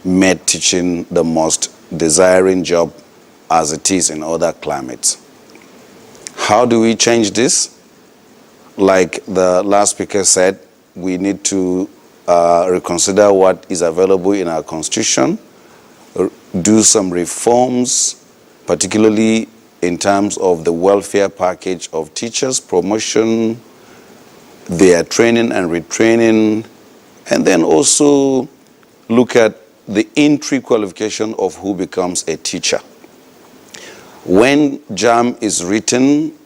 made teaching the most desiring job as it is in other climates. How do we change this? Like the last speaker said, we need to reconsider what is available in our constitution, do some reforms, particularly in terms of the welfare package of teachers, promotion, their training and retraining, and then also look at the entry qualification of who becomes a teacher. When JAM is written,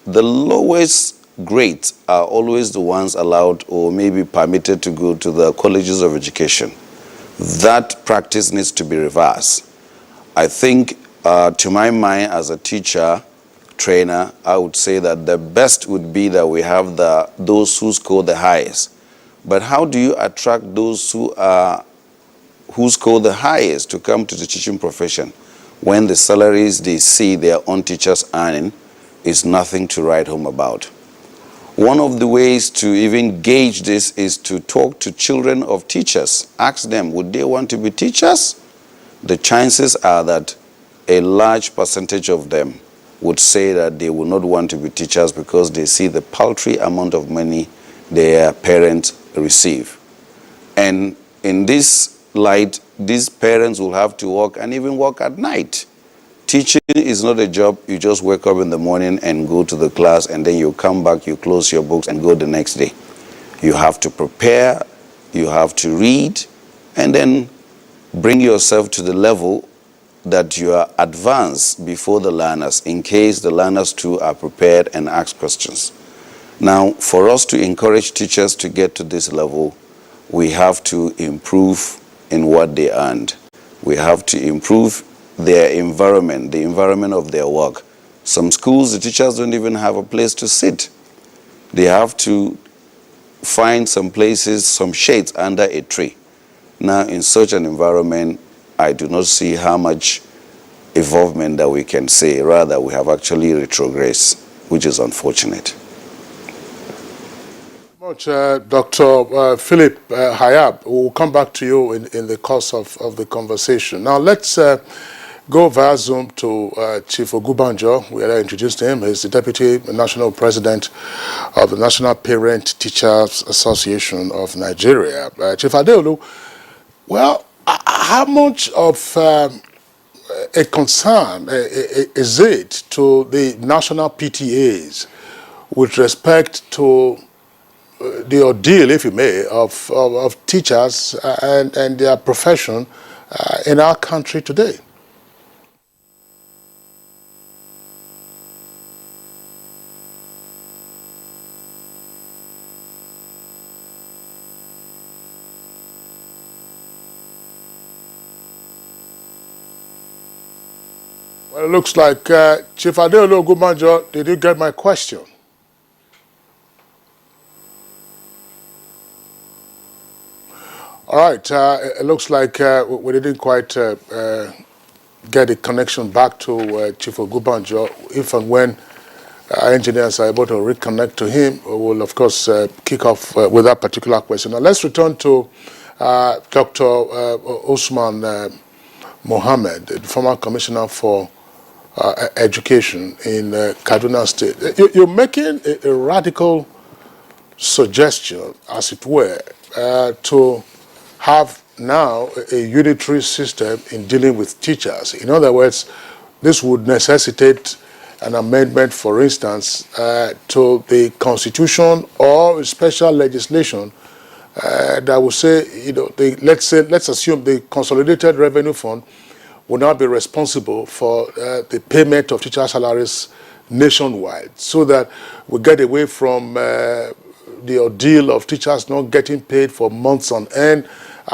the lowest grades are always the ones allowed or maybe permitted to go to the colleges of education. That practice needs to be reversed. I think, to my mind, as a teacher, trainer, I would say that the best would be that we have those who score the highest. But how do you attract those who score the highest to come to the teaching profession when the salaries they see their own teachers earning is nothing to write home about? One of the ways to even gauge this is to talk to children of teachers. Ask them, would they want to be teachers? The chances are that a large percentage of them would say that they will not want to be teachers because they see the paltry amount of money their parents receive. And in this light, these parents will have to work and even work at night. Teaching is not a job you just wake up in the morning and go to the class and then you come back, you close your books and go the next day. You have to prepare, you have to read, and then bring yourself to the level that you are advanced before the learners, in case the learners too are prepared and ask questions. Now, for us to encourage teachers to get to this level, we have to improve in what they earned. We have to improve their environment, the environment of their work. Some schools, the teachers don't even have a place to sit. They have to find some places, some shades under a tree. Now, in such an environment, I do not see how much involvement that we can say. Rather, we have actually retrogressed, which is unfortunate. Much, Dr. Philip Hayab, we'll come back to you in the course of the conversation. Now, let's go via Zoom to Chief Ogubanjo. We already introduced him. He's the Deputy National President of the National Parent Teachers Association of Nigeria. Chief Adeolu, well, how much of a concern is it to the national PTAs with respect to the ordeal, if you may, of teachers and their profession in our country today? Well, it looks like Chief Adeolu Ogubanjo, did you get my question? All right, it looks like we didn't quite get a connection back to Chief Ogubanjo. If and when our engineers are able to reconnect to him, we will, of course, kick off with that particular question. Now, let's return to Dr. Usman Mohammed, the former commissioner for education in Kaduna State. You're making a radical suggestion, as it were, to have now a unitary system in dealing with teachers. In other words, this would necessitate an amendment, for instance, to the constitution or special legislation that would say, let's assume the Consolidated Revenue Fund will now be responsible for the payment of teacher salaries nationwide, so that we get away from the ordeal of teachers not getting paid for months on end,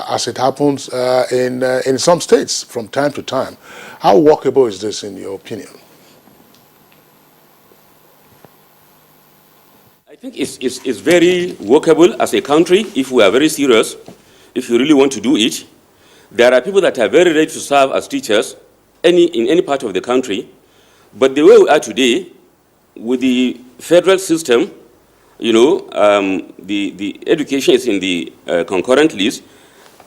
as it happens in some states from time to time. How workable is this, in your opinion? I think it's very workable as a country if we are very serious, if you really want to do it. There are people that are very ready to serve as teachers in any part of the country, but the way we are today, with the federal system, the education is in the concurrent list.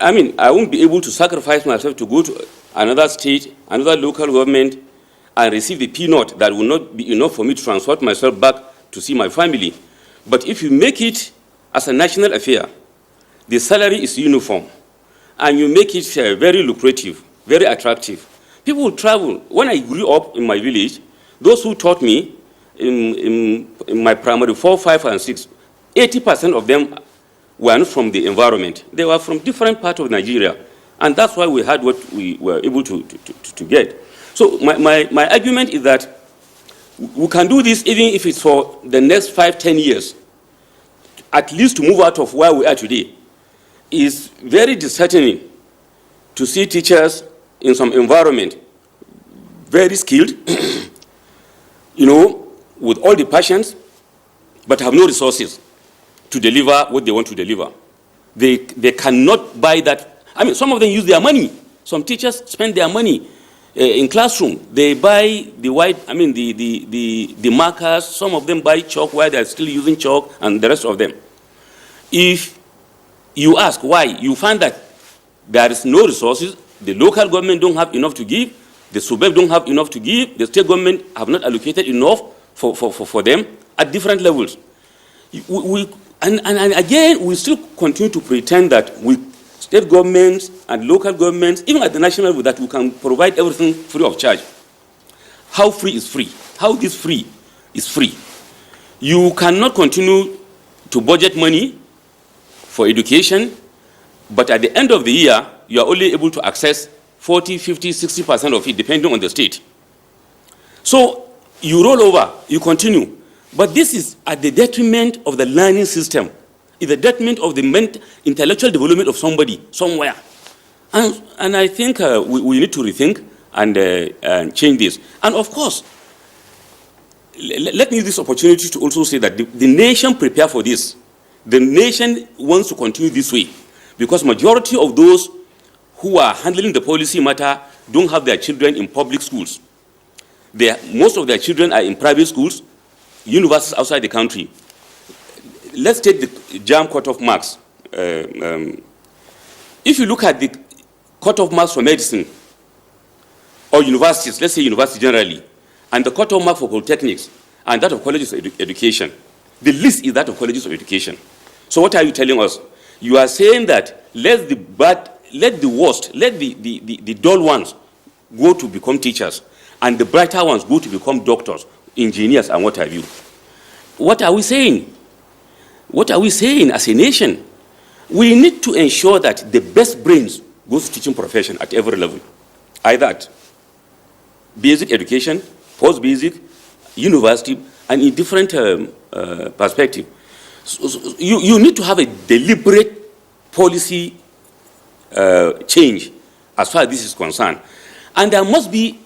I mean, I won't be able to sacrifice myself to go to another state, another local government, and receive the peanut that will not be enough for me to transport myself back to see my family. But if you make it as a national affair, the salary is uniform, and you make it very lucrative, very attractive, people will travel. When I grew up in my village, those who taught me in my primary 4, 5, and 6, 80% of them were not from the environment. They were from different parts of Nigeria. And that's why we had what we were able to get. So my argument is that we can do this even if it's for the next 5, 10 years, at least to move out of where we are today. It's very disheartening to see teachers in some environment, very skilled, with all the passions, but have no resources to deliver what they want to deliver. They cannot buy that. I mean, some of them use their money. Some teachers spend their money in classroom. They buy the markers. Some of them buy chalk while they're still using chalk, and the rest of them. If you ask why, you find that there is no resources. The local government don't have enough to give. The suburb don't have enough to give. The state government have not allocated enough for them at different levels. And again, we still continue to pretend that state governments and local governments, even at the national level, that we can provide everything free of charge. How free is free? How this free is free? You cannot continue to budget money for education, but at the end of the year, you are only able to access 40, 50, 60% of it, depending on the state. So you roll over, you continue. But this is at the detriment of the learning system. It's the detriment of the intellectual development of somebody, somewhere. And I think we need to rethink and change this. And of course, let me use this opportunity to also say that the nation prepare for this. The nation wants to continue this way, because majority of those who are handling the policy matter don't have their children in public schools. Most of their children are in private schools, universities outside the country. Let's take the JAMB cutoff marks. If you look at the cutoff marks for medicine or universities, let's say university generally, and the cutoff mark for polytechnics and that of colleges of education, the list is that of colleges of education. So what are you telling us? You are saying that let the worst, let the dull ones go to become teachers, and the brighter ones go to become doctors, engineers, and what have you. What are we saying? What are we saying as a nation? We need to ensure that the best brains go to teaching profession at every level, either at basic education, post-basic, university, and in different perspective. So you need to have a deliberate policy change as far as this is concerned. And there must be,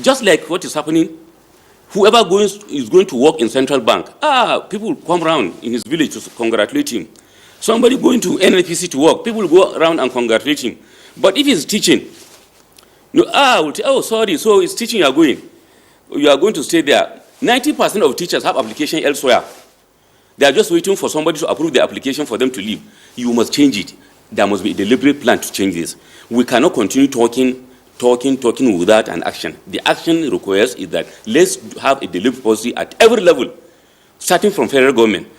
just like what is happening, whoever is going to work in central bank, people come around in his village to congratulate him. Somebody going to NLPC to work, people will go around and congratulate him. But if he's teaching, oh, sorry, so it's teaching you are going to stay there. 90% of teachers have application elsewhere. They are just waiting for somebody to approve the application for them to leave. You must change it. There must be a deliberate plan to change this. We cannot continue talking without an action. The action requires is that let's have a deliberate policy at every level, starting from federal government.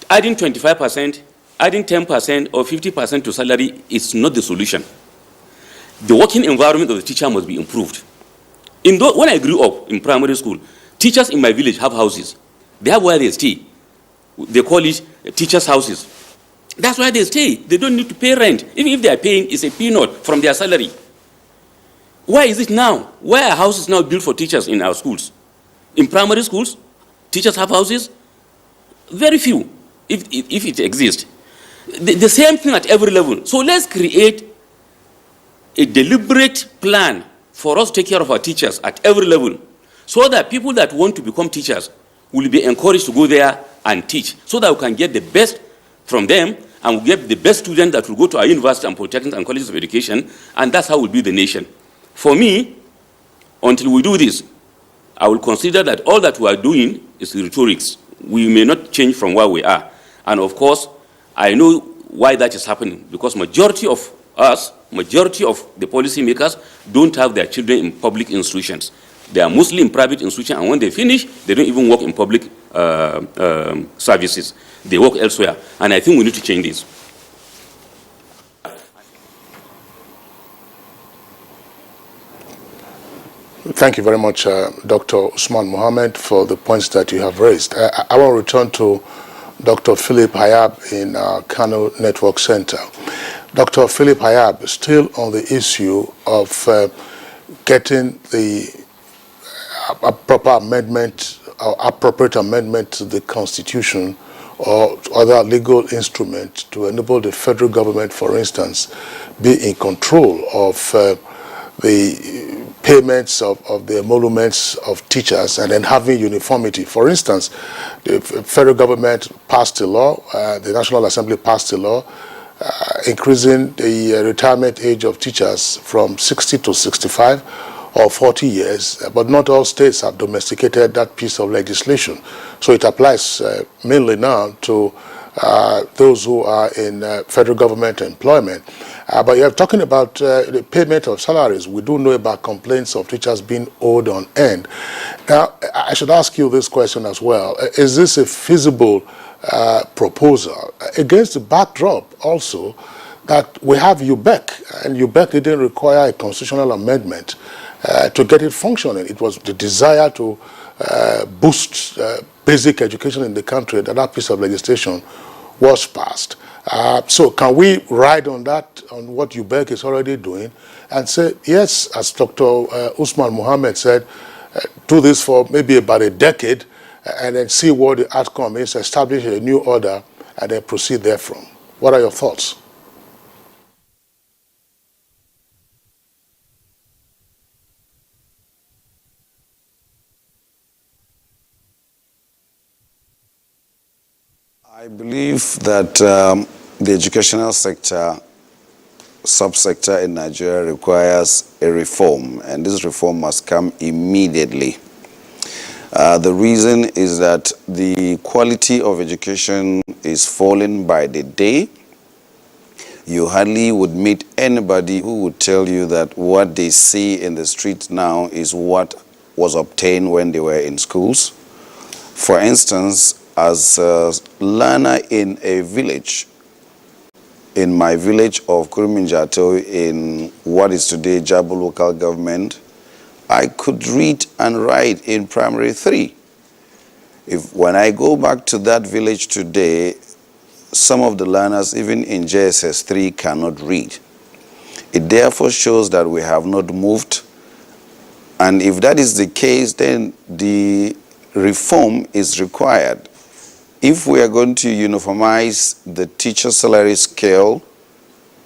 Adding 25%, adding 10% or 50% to salary is not the solution. The working environment of the teacher must be improved. When I grew up in primary school, teachers in my village have houses. They have where they stay. They call it teachers' houses. That's why they stay. They don't need to pay rent. Even if they are paying, it's a peanut from their salary. Why is it now? Why are houses now built for teachers in our schools? In primary schools, teachers have houses? Very few, if it exists. The same thing at every level. So let's create a deliberate plan for us to take care of our teachers at every level, so that people that want to become teachers will be encouraged to go there and teach, so that we can get the best from them and we get the best students that will go to our university and polytechnics and colleges of education, and that's how we'll build the nation. For me, until we do this, I will consider that all that we are doing is rhetorics. We may not change from where we are. And of course, I know why that is happening, because majority of the policymakers don't have their children in public institutions. They are mostly in private institutions, and when they finish, they don't even work in public services. They work elsewhere, and I think we need to change this. Thank you very much, Dr. Usman Mohammed, for the points that you have raised. I want to return to Dr. Philip Hayab in Kano Network Center. Dr. Philip Hayab, still on the issue of getting the proper amendment or appropriate amendment to the Constitution or other legal instrument to enable the federal government, for instance, be in control of the payments of the emoluments of teachers, and then having uniformity. For instance, the federal government passed a law, the National Assembly passed a law increasing the retirement age of teachers from 60 to 65 or 40 years, but not all states have domesticated that piece of legislation. So it applies mainly now to those who are in federal government employment. But you're talking about the payment of salaries. We do know about complaints of teachers being owed on end. Now, I should ask you this question as well. Is this a feasible proposal against the backdrop also that we have UBEC, and UBEC didn't require a constitutional amendment to get it functioning? It was the desire to boost basic education in the country that that piece of legislation was passed. So can we ride on that, on what UBEC is already doing, and say, yes, as Dr. Usman Mohammed said, do this for maybe about a decade, and then see what the outcome is, establish a new order, and then proceed therefrom? What are your thoughts? I believe that the educational sector, subsector in Nigeria requires a reform, and this reform must come immediately. The reason is that the quality of education is falling by the day. You hardly would meet anybody who would tell you that what they see in the streets now is what was obtained when they were in schools. For instance, as a learner in a village, in my village of Kuruminjato in what is today Jabo local government, I could read and write in primary 3. When I go back to that village today, some of the learners, even in JSS 3, cannot read. It therefore shows that we have not moved. And if that is the case, then the reform is required. If we are going to uniformize the teacher salary scale,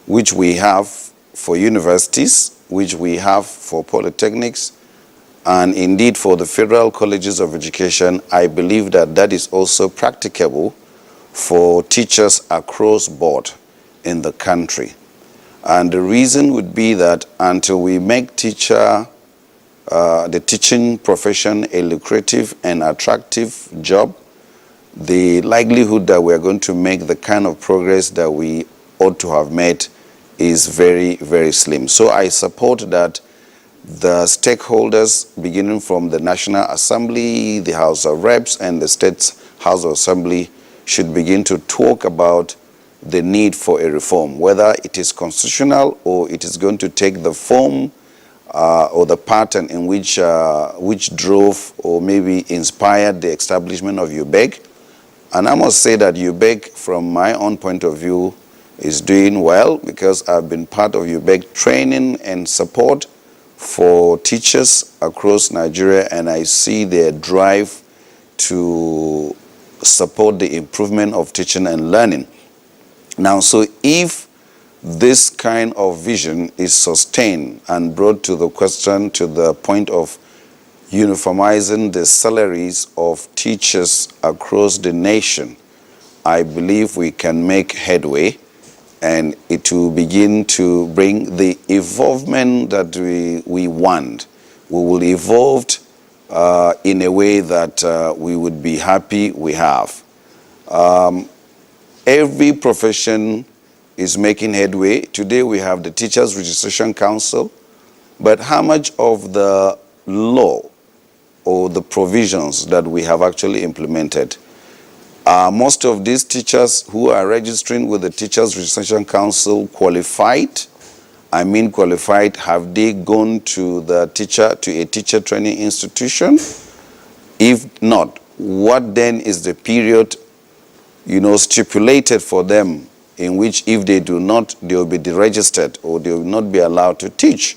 which we have for universities, which we have for polytechnics, and indeed for the federal colleges of education, I believe that that is also practicable for teachers across board in the country. And the reason would be that until we make the teaching profession a lucrative and attractive job, the likelihood that we are going to make the kind of progress that we ought to have made is very, very slim. So I support that the stakeholders, beginning from the National Assembly, the House of Reps, and the State's House of Assembly, should begin to talk about the need for a reform, whether it is constitutional or it is going to take the form or the pattern in which drove or maybe inspired the establishment of UBEG. And I must say that UBEG, from my own point of view, is doing well, because I've been part of UBEG training and support for teachers across Nigeria, and I see their drive to support the improvement of teaching and learning. Now, so if this kind of vision is sustained and brought to the question, to the point of uniformizing the salaries of teachers across the nation, I believe we can make headway, and it will begin to bring the evolvement that we want. We will evolve in a way that we would be happy we have. Every profession is making headway. Today we have the Teachers Registration Council, but how much of the law or the provisions that we have actually implemented? Most of these teachers who are registering with the Teachers Registration Council qualified? I mean qualified, have they gone to a teacher training institution? If not, what then is the period stipulated for them in which, if they do not, they will be deregistered or they will not be allowed to teach?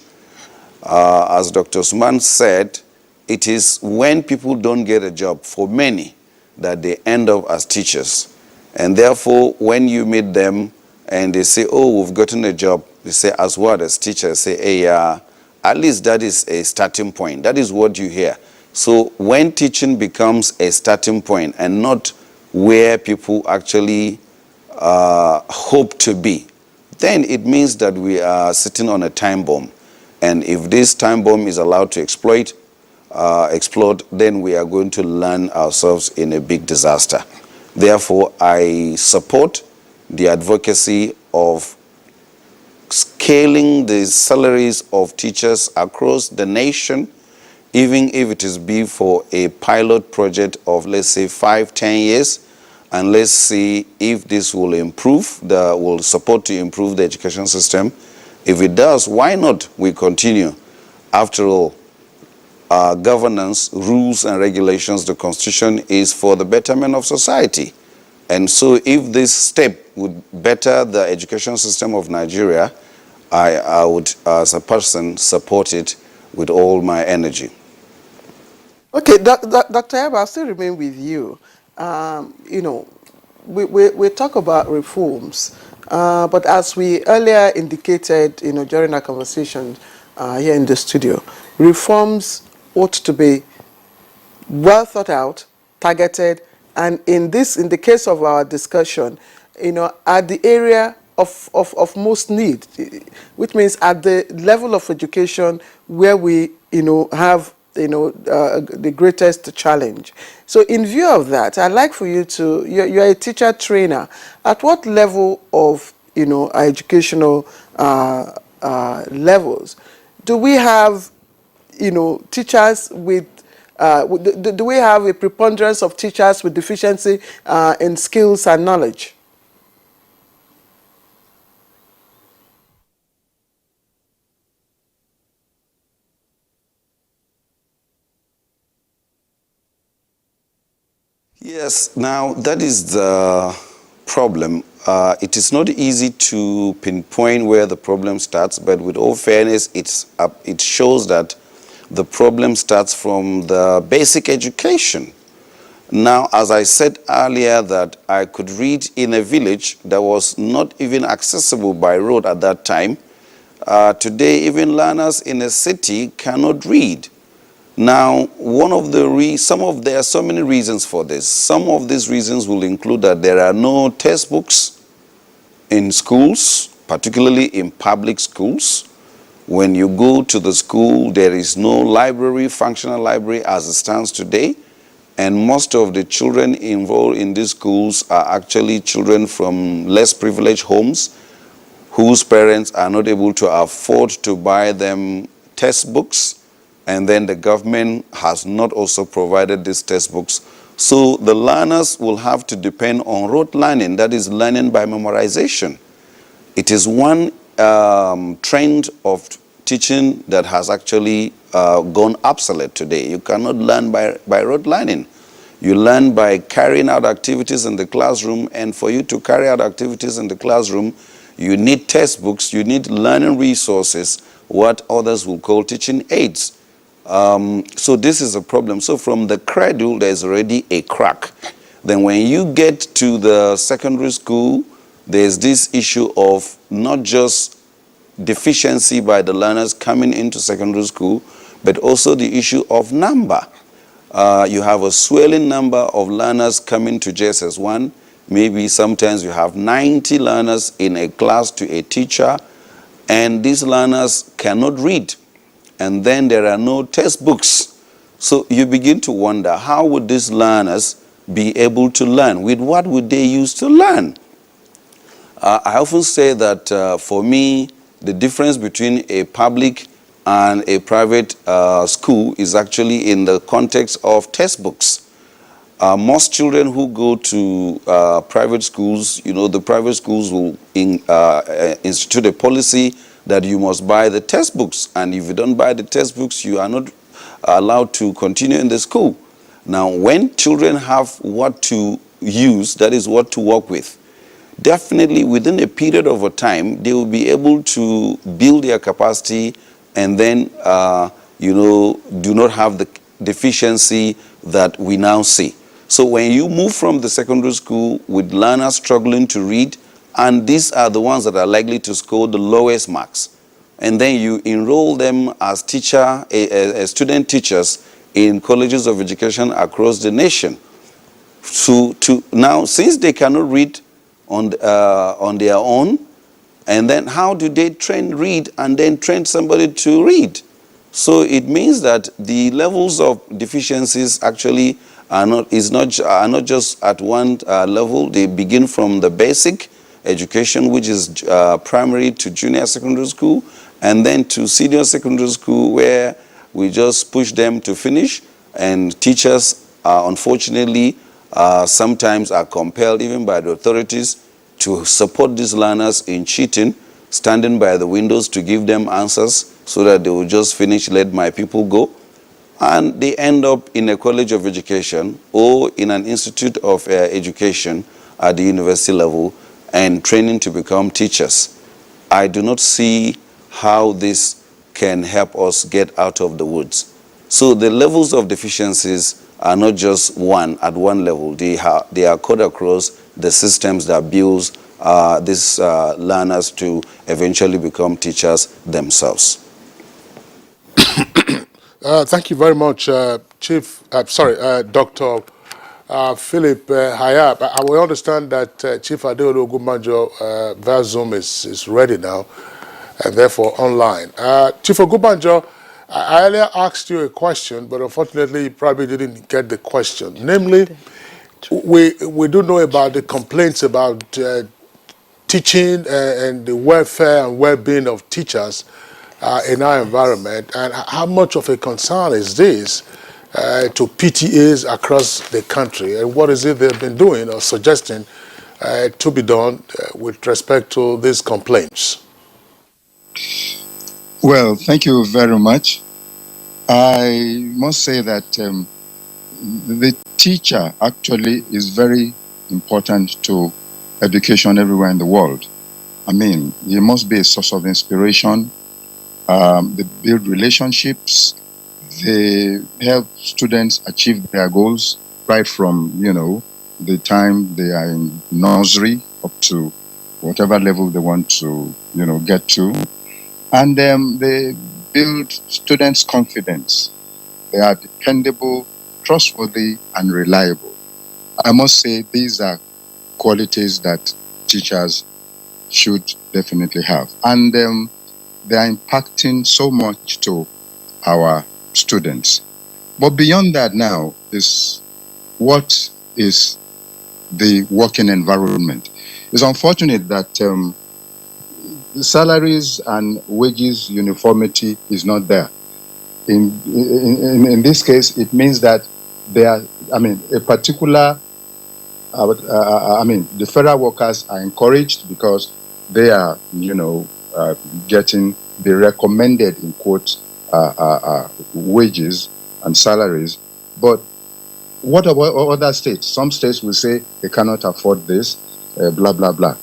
As Dr. Usman said, it is when people don't get a job, for many, that they end up as teachers. And therefore, when you meet them and they say, oh, we've gotten a job, they say, as what, as teachers? Say, hey, at least that is a starting point. That is what you hear. So when teaching becomes a starting point and not where people actually hope to be, then it means that we are sitting on a time bomb. And if this time bomb is allowed to explode, then we are going to land ourselves in a big disaster. Therefore, I support the advocacy of scaling the salaries of teachers across the nation, even if it is be for a pilot project of, let's say, 5-10 years, and let's see if this will will support to improve the education system. If it does, why not we continue? After all, governance, rules and regulations, the Constitution is for the betterment of society. And so if this step would better the education system of Nigeria, I would, as a person, support it with all my energy. Okay, Dr. Eba, I'll still remain with you. We talk about reforms, but as we earlier indicated, during our conversation here in the studio, reforms ought to be well thought out, targeted, and in the case of our discussion, at the area of most need, which means at the level of education where we, have, the greatest challenge. So in view of that, I'd like for you to, you're a teacher trainer. At what level of, educational levels do we have, teachers with, do we have a preponderance of teachers with deficiency in skills and knowledge? Yes, now that is the problem. It is not easy to pinpoint where the problem starts, but with all fairness, it shows that the problem starts from the basic education. Now, as I said earlier, that I could read in a village that was not even accessible by road at that time. Today, even learners in a city cannot read. Now, there are so many reasons for this. Some of these reasons will include that there are no textbooks in schools, particularly in public schools. When you go to the school, there is no library, functional library as it stands today. And most of the children involved in these schools are actually children from less privileged homes whose parents are not able to afford to buy them textbooks. And then the government has not also provided these textbooks. So the learners will have to depend on rote learning, that is learning by memorization. It is one trend of teaching that has actually gone obsolete today. You cannot learn by rote learning. You learn by carrying out activities in the classroom, and for you to carry out activities in the classroom, you need textbooks, you need learning resources, what others will call teaching aids. So this is a problem. So from the cradle, there's already a crack. Then when you get to the secondary school, there's this issue of not just deficiency by the learners coming into secondary school, but also the issue of number. You have a swelling number of learners coming to JSS1. Maybe sometimes you have 90 learners in a class to a teacher, and these learners cannot read. And then there are no textbooks. So you begin to wonder, how would these learners be able to learn? With what would they use to learn? I often say that for me, the difference between a public and a private school is actually in the context of textbooks. Most children who go to private schools, the private schools will institute a policy that you must buy the textbooks, and if you don't buy the textbooks, you are not allowed to continue in the school. Now, when children have what to use, that is what to work with, definitely within a period of a time, they will be able to build their capacity and then, do not have the deficiency that we now see. So when you move from the secondary school with learners struggling to read, and these are the ones that are likely to score the lowest marks, and then you enroll them as student teachers in colleges of education across the nation. So now, since they cannot read on their own, and then how do they read and then train somebody to read? So it means that the levels of deficiencies actually are not just at one level. They begin from the basic education, which is primary to junior secondary school, and then to senior secondary school, where we just push them to finish, and teachers unfortunately sometimes are compelled even by the authorities to support these learners in cheating, standing by the windows to give them answers so that they will just finish, let my people go. And they end up in a college of education or in an institute of education at the university level and training to become teachers. I do not see how this can help us get out of the woods. So the levels of deficiencies are not just at one level. They are cut across the systems that builds these learners to eventually become teachers themselves. Thank you very much, Dr. Philip Hayab. I will understand that Chief Adeolu Ogunbanjo via Zoom is ready now, and therefore online. Chief Ogunbanjo, I earlier asked you a question, but unfortunately you probably didn't get the question. Namely, we do know about the complaints about teaching and the welfare and well-being of teachers in our environment, and how much of a concern is this to PTAs across the country, and what is it they've been doing or suggesting to be done with respect to these complaints? Well, thank you very much. I must say that the teacher actually is very important to education everywhere in the world. I mean, he must be a source of inspiration. They build relationships. They help students achieve their goals right from, the time they are in nursery up to whatever level they want to, get to. And they build students' confidence. they are dependable, trustworthy, and reliable. I must say these are qualities that teachers should definitely have. And they are impacting so much to our students. But beyond that now is what is the working environment. It's unfortunate that the salaries and wages uniformity is not there. In this case, it means that a particular, the federal workers are encouraged because they are, getting the recommended, in quotes, wages and salaries. But what about other states? Some states will say they cannot afford this, blah, blah, blah.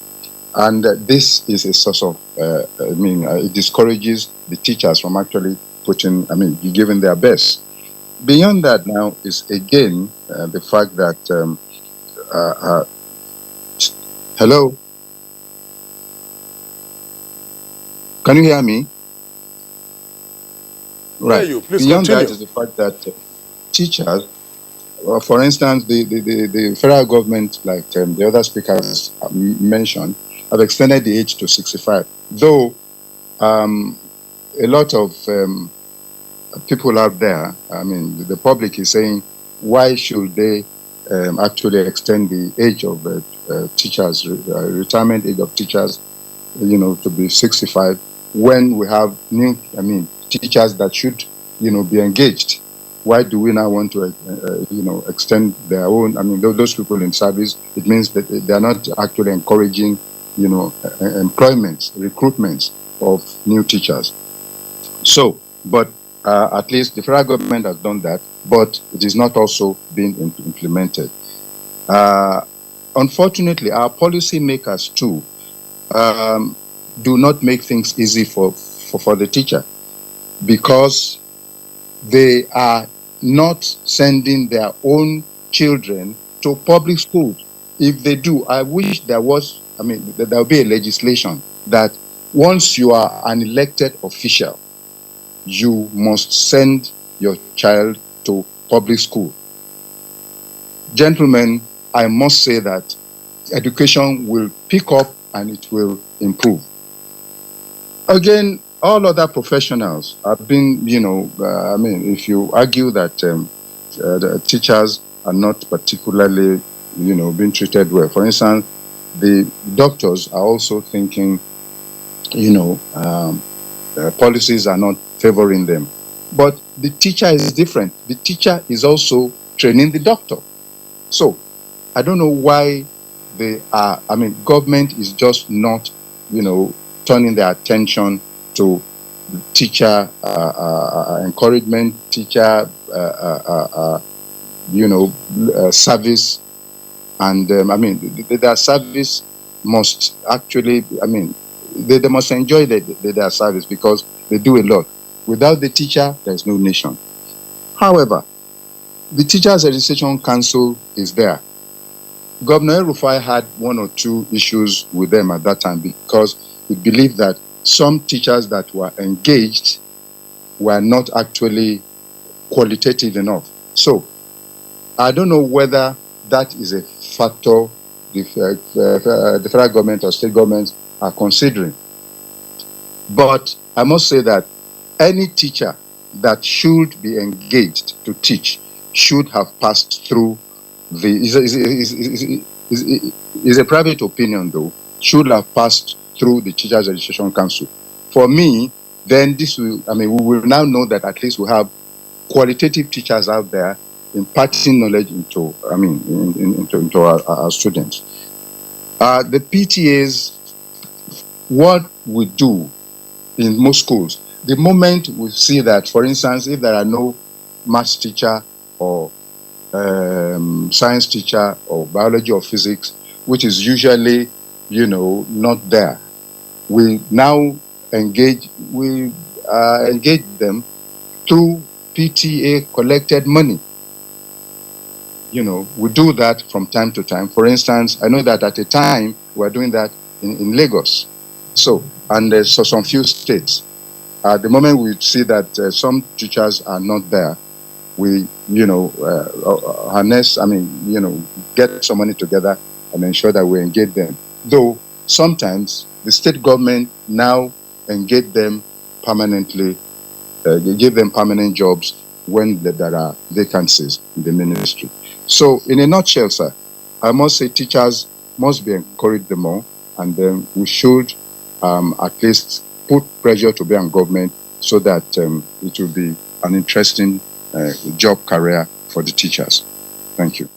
And this is a source of, it discourages the teachers from actually giving their best. Beyond that now is again the fact that, hello? Can you hear me? Right. You. Please Beyond continue. that is the fact that teachers, for instance, the federal government, like the other speakers mentioned, have extended the age to 65. Though a lot of people out there, the public is saying, why should they actually extend the age of teachers, retirement age of teachers, to be 65, when we have new, teachers that should, be engaged? Why do we now want to, extend their own? Those people in service, it means that they are not actually encouraging, employments, recruitments of new teachers. So, but at least the federal government has done that, but it is not also being implemented. Unfortunately, our policymakers too do not make things easy for the teacher, because they are not sending their own children to public schools. If they do, I wish there was, there will be a legislation that once you are an elected official, you must send your child to public school. Gentlemen, I must say that education will pick up and it will improve. Again, all other professionals have been, if you argue that the teachers are not particularly, being treated well. For instance, the doctors are also thinking, policies are not favoring them. But the teacher is different. The teacher is also training the doctor. So I don't know why government is just not, turning their attention to teacher encouragement, teacher, service. And their service must actually, they must enjoy their service, because they do a lot. Without the teacher, there's no nation. However, the Teachers Education Council is there. Governor El-Rufai had one or two issues with them at that time, because he believed that some teachers that were engaged were not actually qualitative enough. So I don't know whether that is a factor the federal government or state governments are considering. But I must say that any teacher that should be engaged to teach should have passed through is a private opinion, though, should have passed through the Teachers Education Council. For me, then this will, we will now know that at least we have qualitative teachers out there imparting knowledge into, into our students. The PTAs, what we do in most schools, the moment we see that, for instance, if there are no maths teacher or science teacher or biology or physics, which is usually, not there, we now engage them through PTA collected money. We do that from time to time. For instance, I know that at a time we're doing that in Lagos. So, and some few states. At the moment we see that some teachers are not there, we, harness, get some money together and ensure that we engage them. Though sometimes the state government now engage them permanently, they give them permanent jobs when there are vacancies in the ministry. So in a nutshell, sir, I must say teachers must be encouraged the more, and then we should at least put pressure to be on government so that it will be an interesting job career for the teachers. Thank you.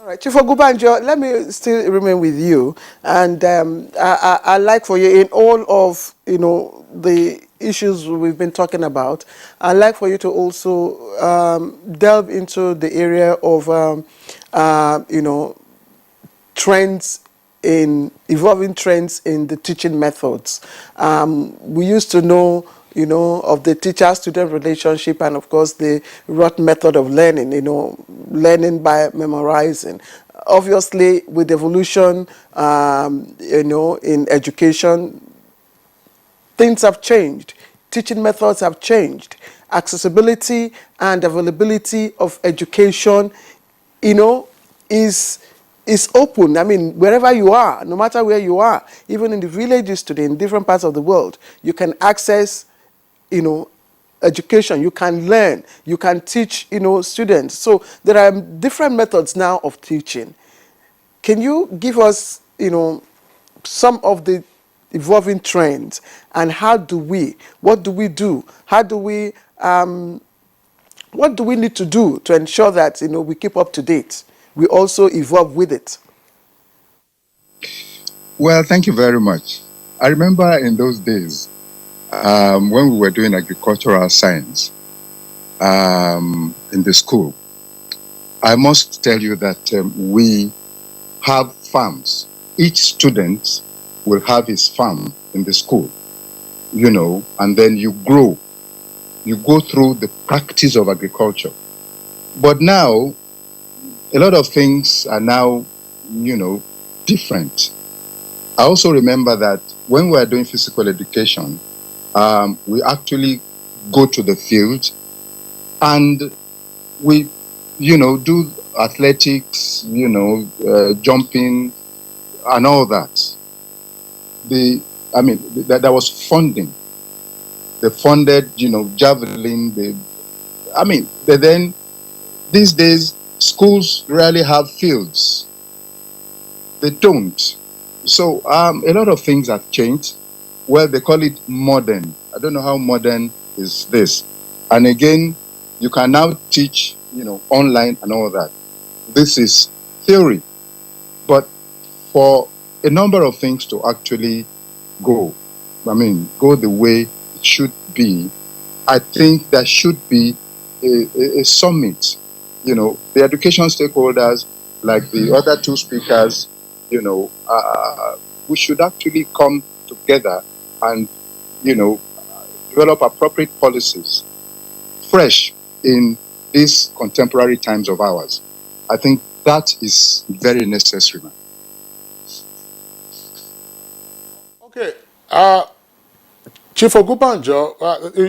All right, Chief Ogubanjo, let me still remain with you, and I like for you in all of the issues we've been talking about. I'd like for you to also delve into the area of trends evolving trends in the teaching methods. We used to know, of the teacher-student relationship and, of course, the rote method of learning, learning by memorizing. Obviously, with evolution, in education, things have changed. Teaching methods have changed. Accessibility and availability of education, is open. I mean, wherever you are, no matter where you are, even in the villages today, in different parts of the world, you can access, education. You can learn. You can teach, students. So there are different methods now of teaching. Can you give us, some of the evolving trends, and what do we do? What do we need to do to ensure that, we keep up to date? We also evolve with it. Well, thank you very much. I remember in those days when we were doing agricultural science in the school, I must tell you that we have farms. Each student will have his farm in the school, and then you grow. You go through the practice of agriculture. But now, a lot of things are now, different. I also remember that when we are doing physical education, we actually go to the field and we, do athletics, jumping and all that. There was funding. They funded, javelin. Then these days, schools rarely have fields. They don't. So a lot of things have changed. Well, they call it modern. I don't know how modern is this. And again, you can now teach, online and all that. This is theory. But for a number of things to actually go the way it should be, I think there should be a summit. The education stakeholders, like the other two speakers, we should actually come together and, develop appropriate policies, fresh in these contemporary times of ours. I think that is very necessary. Okay. Chief Ogubanjo,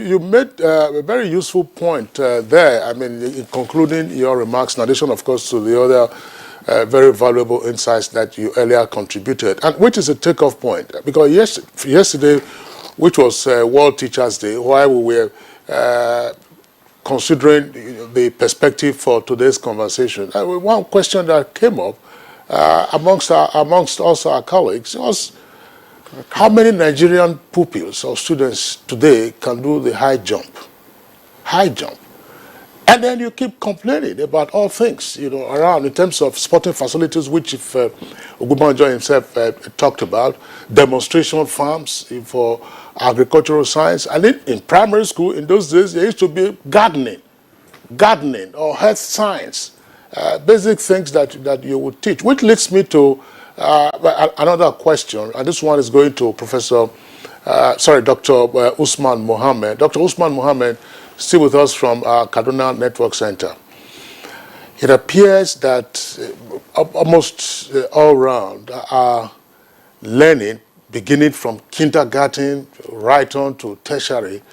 you made a very useful point there. In concluding your remarks, in addition, of course, to the other very valuable insights that you earlier contributed, and which is a takeoff point. Because yesterday, which was World Teachers' Day, while we were considering the perspective for today's conversation, one question that came up amongst also our colleagues was, how many Nigerian pupils or students today can do the high jump? High jump. And then you keep complaining about all things, around in terms of sporting facilities, which if Ogubanjo himself talked about, demonstration farms for agricultural science. And in primary school, in those days, there used to be gardening or health science, basic things that you would teach, which leads me to another question, and this one is going to Dr. Usman Mohammed. Dr. Usman Mohammed, still with us from Kaduna Network Center. It appears that almost all around our learning, beginning from kindergarten right on to tertiary,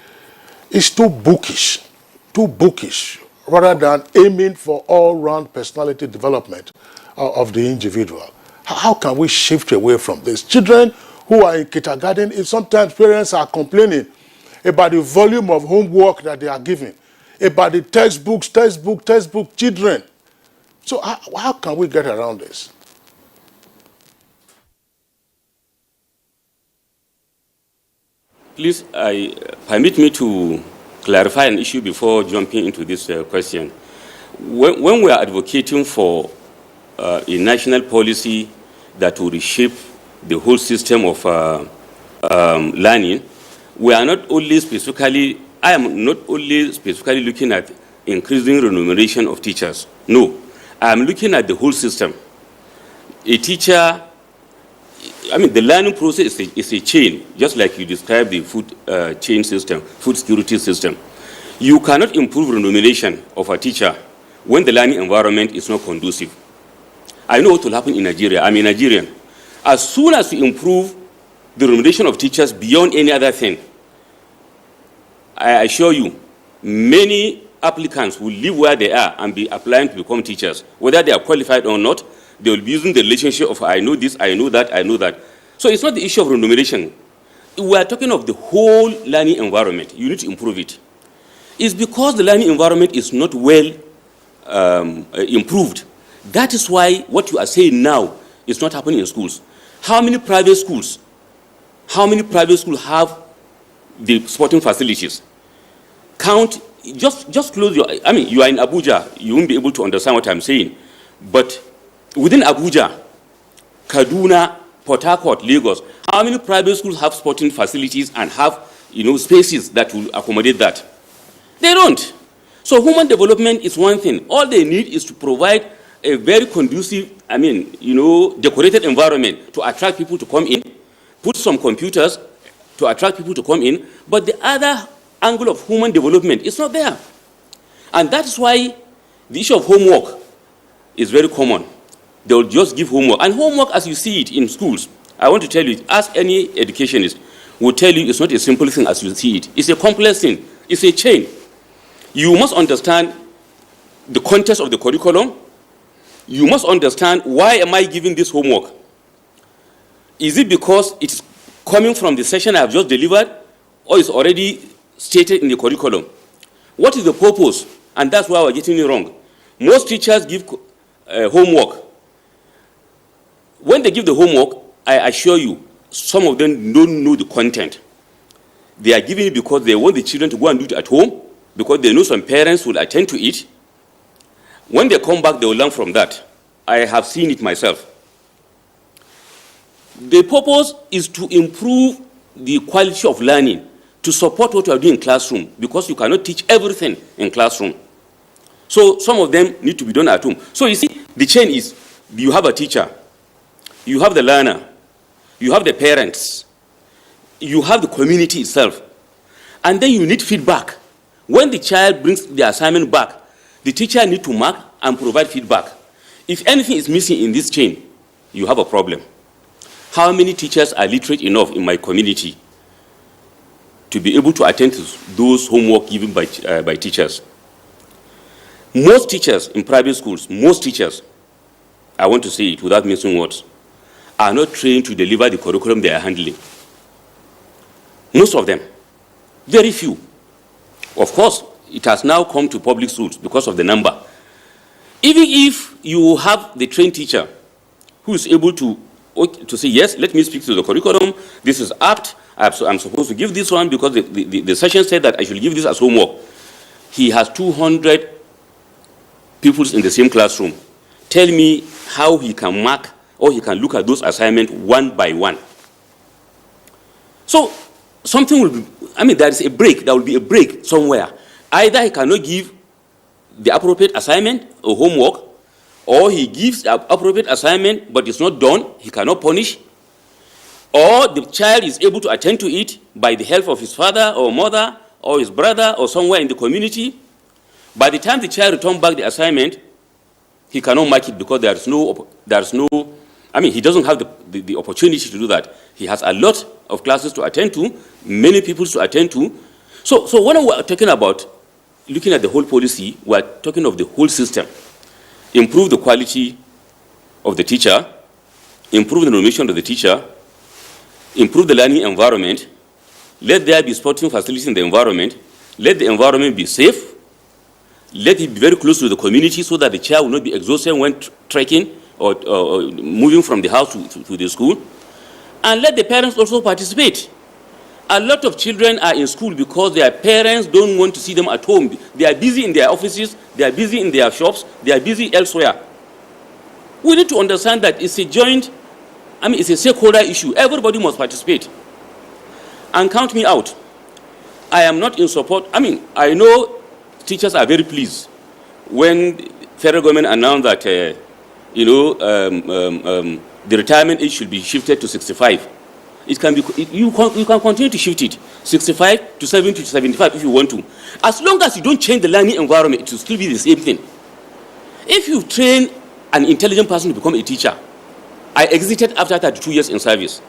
is too bookish. rather than aiming for all-round personality development of the individual. How can we shift away from this? Children who are in kindergarten, if sometimes parents are complaining about the volume of homework that they are giving, about the textbooks, children. So how can we get around this? Please, permit me to clarify an issue before jumping into this question. When we are advocating for a national policy that will reshape the whole system of learning, we are not only specifically, I am not only specifically looking at increasing remuneration of teachers. No, I am looking at the whole system. A teacher, I mean, the learning process is a chain, just like you described the food chain system, food security system. You cannot improve remuneration of a teacher when the learning environment is not conducive. I know what will happen in Nigeria. I'm a Nigerian. As soon as we improve the remuneration of teachers beyond any other thing, I assure you, many applicants will live where they are and be applying to become teachers. Whether they are qualified or not, they will be using the relationship of I know this, I know that, I know that. So it's not the issue of remuneration. We are talking of the whole learning environment. You need to improve it. It's because the learning environment is not well improved. That is why what you are saying now is not happening in schools. How many private schools have the sporting facilities? Count, just close your, I mean, you are in Abuja, you won't be able to understand what I'm saying. But within Abuja, Kaduna, Port Harcourt, Lagos, how many private schools have sporting facilities and have, spaces that will accommodate that? They don't. So human development is one thing. All they need is to provide a very conducive, decorated environment to attract people to come in, put some computers to attract people to come in, but the other angle of human development is not there. And that's why the issue of homework is very common. They will just give homework. And homework, as you see it in schools, I want to tell you, ask any educationist, will tell you it's not a simple thing as you see it. It's a complex thing. It's a chain. You must understand the context of the curriculum. You must understand, why am I giving this homework? Is it because it's coming from the session I have just delivered, or it's already stated in the curriculum? What is the purpose? And that's why we're getting it wrong. Most teachers give homework. When they give the homework, I assure you, some of them don't know the content. They are giving it because they want the children to go and do it at home, because they know some parents will attend to it. When they come back, they will learn from that. I have seen it myself. The purpose is to improve the quality of learning, to support what you are doing in classroom, because you cannot teach everything in classroom. So some of them need to be done at home. So you see, the chain is, you have a teacher, you have the learner, you have the parents, you have the community itself, and then you need feedback. When the child brings the assignment back, the teacher needs to mark and provide feedback. If anything is missing in this chain, you have a problem. How many teachers are literate enough in my community to be able to attend to those homework given by teachers? Most teachers in private schools, most teachers, I want to say it without missing words, are not trained to deliver the curriculum they are handling. Most of them. Very few. Of course, it has now come to public schools because of the number. Even if you have the trained teacher who is able to say, yes, let me speak to the curriculum, this is apt, I'm supposed to give this one because the session said that I should give this as homework. He has 200 pupils in the same classroom. Tell me how he can mark or he can look at those assignments one by one. So something will be, there is a break, there will be a break somewhere. Either he cannot give the appropriate assignment or homework, or he gives the appropriate assignment but it's not done, he cannot punish, or the child is able to attend to it by the help of his father or mother or his brother or somewhere in the community. By the time the child returns back the assignment, he cannot mark it because he doesn't have the opportunity to do that. He has a lot of classes to attend to, many people to attend to. So when we're talking about looking at the whole policy, we are talking of the whole system. Improve the quality of the teacher, improve the nomination of the teacher, improve the learning environment, let there be sporting facilities in the environment, let the environment be safe, let it be very close to the community so that the child will not be exhausted when trekking or moving from the house to the school, and let the parents also participate. A lot of children are in school because their parents don't want to see them at home. They are busy in their offices, they are busy in their shops, they are busy elsewhere. We need to understand that it's a joint, it's a stakeholder issue. Everybody must participate. And count me out. I am not in support. I know teachers are very pleased when federal government announced that, the retirement age should be shifted to 65. It can be, you can continue to shift it, 65 to 70 to 75 if you want to. As long as you don't change the learning environment, it will still be the same thing. If you train an intelligent person to become a teacher, I exited after 32 years in service.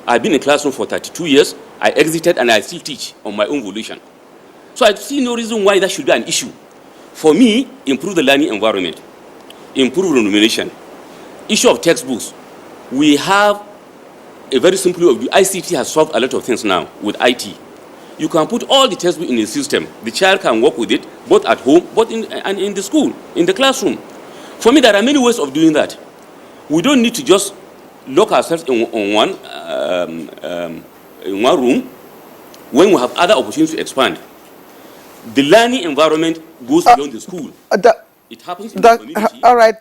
I've been in classroom for 32 years. I exited and I still teach on my own volition. So I see no reason why that should be an issue. For me, improve the learning environment, improve remuneration. Issue of textbooks. We have a very simple overview. ICT has solved a lot of things now with IT. You can put all the textbooks in a system. The child can work with it, both at home, and in the school, in the classroom. For me, there are many ways of doing that. We don't need to just lock ourselves in one room when we have other opportunities to expand. The learning environment goes beyond the school. It happens in the community. All right,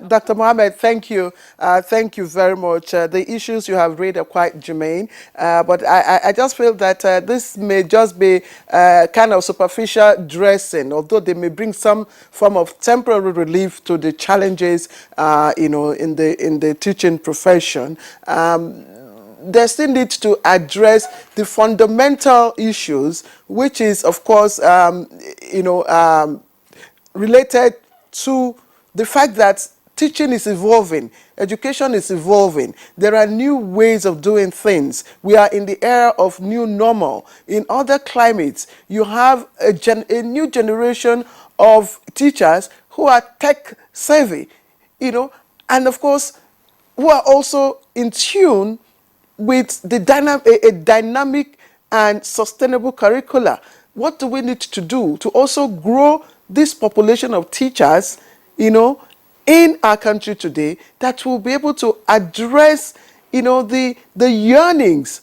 Dr. Mohammed, thank you. Thank you very much. The issues you have raised are quite germane, but I just feel that this may just be kind of superficial dressing, although they may bring some form of temporary relief to the challenges, in the teaching profession. There still needs to address the fundamental issues, which is, of course, related to the fact that teaching is evolving, education is evolving. There are new ways of doing things. We are in the era of new normal. In other climates, you have a new generation of teachers who are tech savvy, and of course, who are also in tune with the dynamic and sustainable curricula. What do we need to do to also grow this population of teachers, in our country today, that will be able to address, the yearnings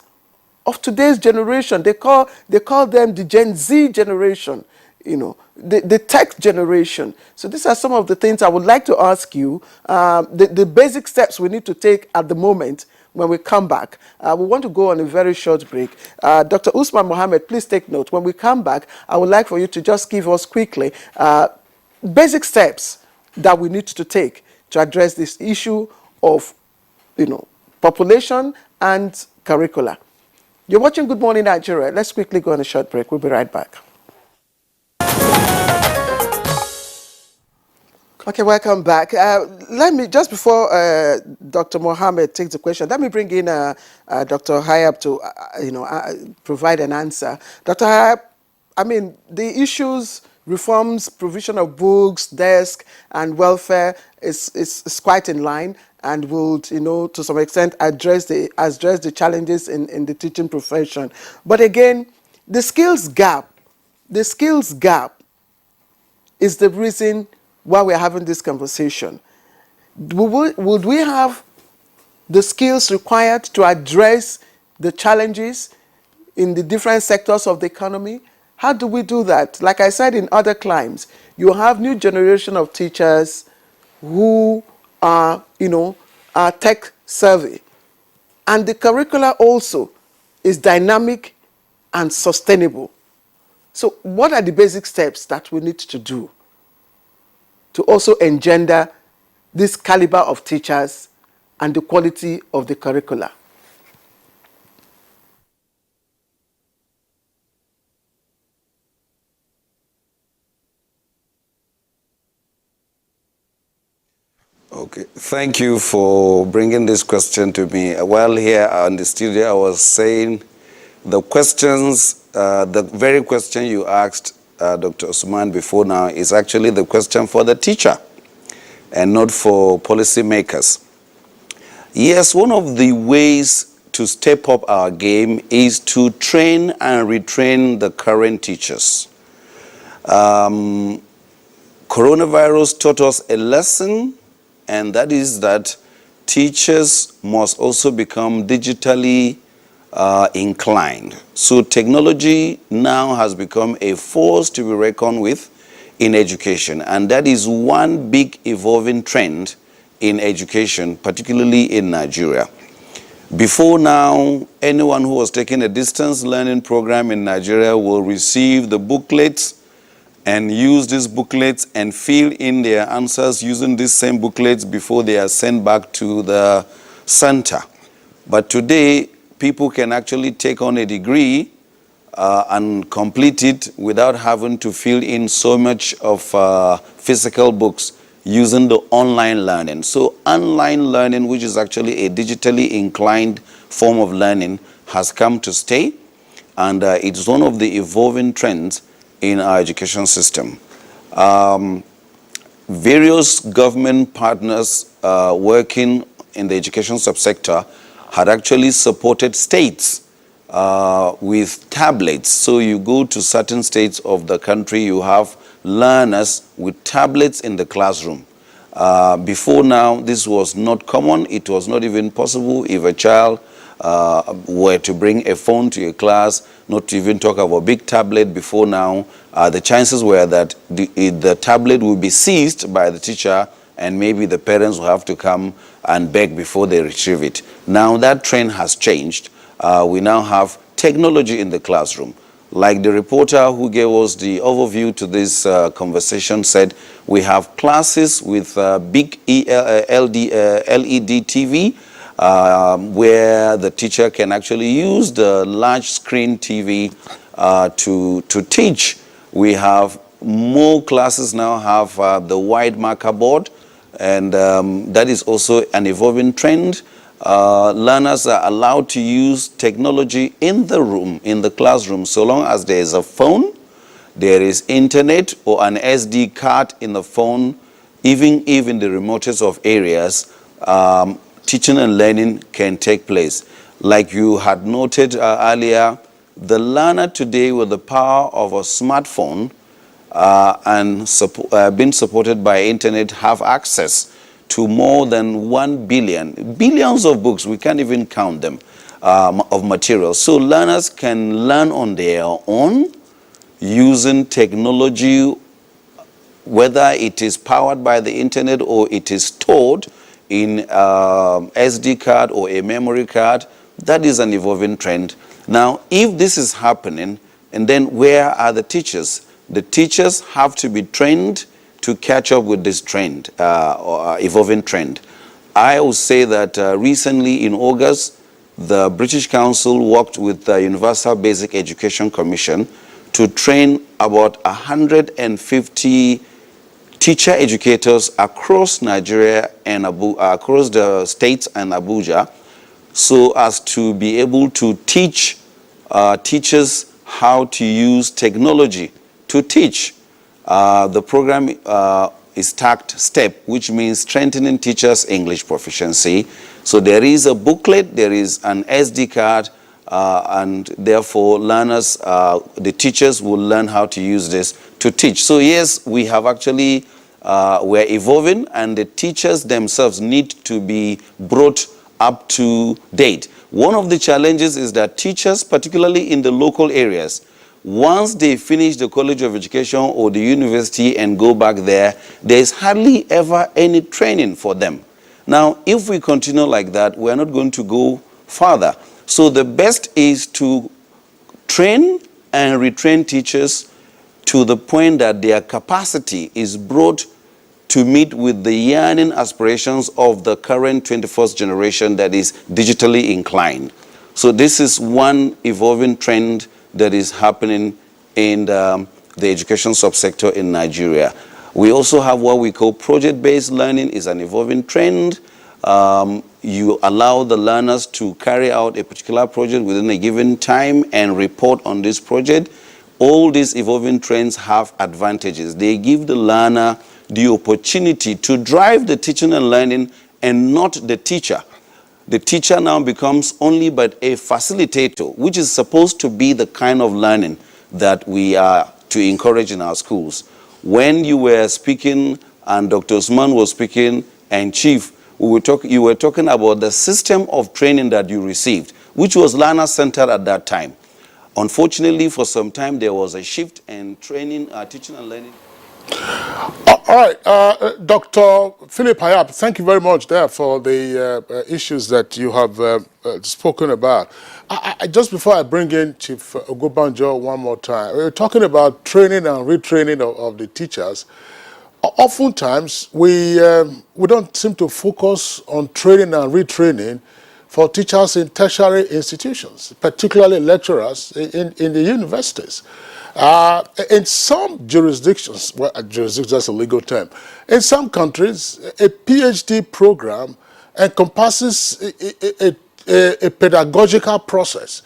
of today's generation? They call them the Gen Z generation, the tech generation. So these are some of the things I would like to ask you, the basic steps we need to take at the moment. When we come back, we want to go on a very short break. Dr. Usman Mohammed, please take note. When we come back, I would like for you to just give us quickly basic steps that we need to take to address this issue of, population and curricula. You're watching Good Morning Nigeria. Let's quickly go on a short break. We'll be right back. Okay, welcome back. Let me, just before Dr. Mohammed takes the question, let me bring in Dr. Hayab to, provide an answer. Dr. Hayab, the issues, reforms, provision of books, desk, and welfare is quite in line and will, to some extent address the challenges in the teaching profession. But again, the skills gap is the reason why we're having this conversation. Would we have the skills required to address the challenges in the different sectors of the economy? How do we do that? Like I said, in other climes, you have new generation of teachers who are, are tech savvy. And the curricula also is dynamic and sustainable. So what are the basic steps that we need to do to also engender this caliber of teachers and the quality of the curricula? Okay, thank you for bringing this question to me. While here on the studio, I was saying the questions, the very question you asked Dr. Usman before now, is actually the question for the teacher and not for policymakers. Yes, one of the ways to step up our game is to train and retrain the current teachers. Coronavirus taught us a lesson, and that is that teachers must also become digitally inclined. So technology now has become a force to be reckoned with in education, and that is one big evolving trend in education, particularly in Nigeria. Before now, anyone who was taking a distance learning program in Nigeria will receive the booklets and use these booklets and fill in their answers using these same booklets before they are sent back to the center. But today, people can actually take on a degree and complete it without having to fill in so much of physical books using the online learning. So online learning, which is actually a digitally inclined form of learning, has come to stay, and it's one of the evolving trends in our education system. Various government partners working in the education subsector had actually supported states with tablets. So you go to certain states of the country, you have learners with tablets in the classroom. Before now, this was not common. It was not even possible if a child were to bring a phone to a class, not to even talk of a big tablet. Before now, the chances were that the tablet would be seized by the teacher, and maybe the parents will have to come and beg before they retrieve it. Now that trend has changed. We now have technology in the classroom. Like the reporter who gave us the overview to this conversation said, we have classes with big LED TV where the teacher can actually use the large screen TV to teach. We have more classes now have the wide marker board, and that is also an evolving trend. Learners are allowed to use technology in the room, in the classroom, so long as there is a phone, there is internet or an SD card in the phone. Even in the remotest of areas, teaching and learning can take place. Like you had noted earlier, the learner today with the power of a smartphone and being supported by internet have access to more than 1 billion, billions of books, we can't even count them, of material. So learners can learn on their own using technology, whether it is powered by the internet or it is stored in SD card or a memory card. That is an evolving trend. Now, if this is happening, and then where are the teachers? The teachers have to be trained to catch up with this trend, or evolving trend. I will say that recently in August, the British Council worked with the Universal Basic Education Commission to train about 150 teacher educators across Nigeria and across the states and Abuja, so as to be able to teach teachers how to use technology to teach. The program is tagged STEP, which means Strengthening Teachers' English Proficiency. So there is a booklet, there is an SD card, and therefore learners, the teachers will learn how to use this to teach. So yes, we have actually, we're evolving, and the teachers themselves need to be brought up to date. One of the challenges is that teachers, particularly in the local areas, once they finish the College of Education or the university and go back there, there is hardly ever any training for them. Now, if we continue like that, we're not going to go further. So the best is to train and retrain teachers to the point that their capacity is brought to meet with the yearning aspirations of the current 21st generation that is digitally inclined. So this is one evolving trend that is happening in the education subsector in Nigeria. We also have what we call project-based learning. Is an evolving trend. You allow the learners to carry out a particular project within a given time and report on this project. all these evolving trends have advantages. They give the learner the opportunity to drive the teaching and learning and not the teacher. The teacher now becomes only but a facilitator, which is supposed to be the kind of learning that we are to encourage in our schools. When you were speaking and Dr. Usman was speaking and Chief, you were talking about the system of training that you received, which was learner-centered at that time. Unfortunately, for some time, there was a shift in training, teaching and learning. All right, Dr. Philip Hayab, thank you very much there for the issues that you have spoken about. Just before I bring in Chief Ogobanjo one more time, we're talking about training and retraining of the teachers. Oftentimes, we don't seem to focus on training and retraining for teachers in tertiary institutions, particularly lecturers in the universities. In some jurisdictions, well, jurisdiction is a legal term, in some countries, a PhD program encompasses a pedagogical process,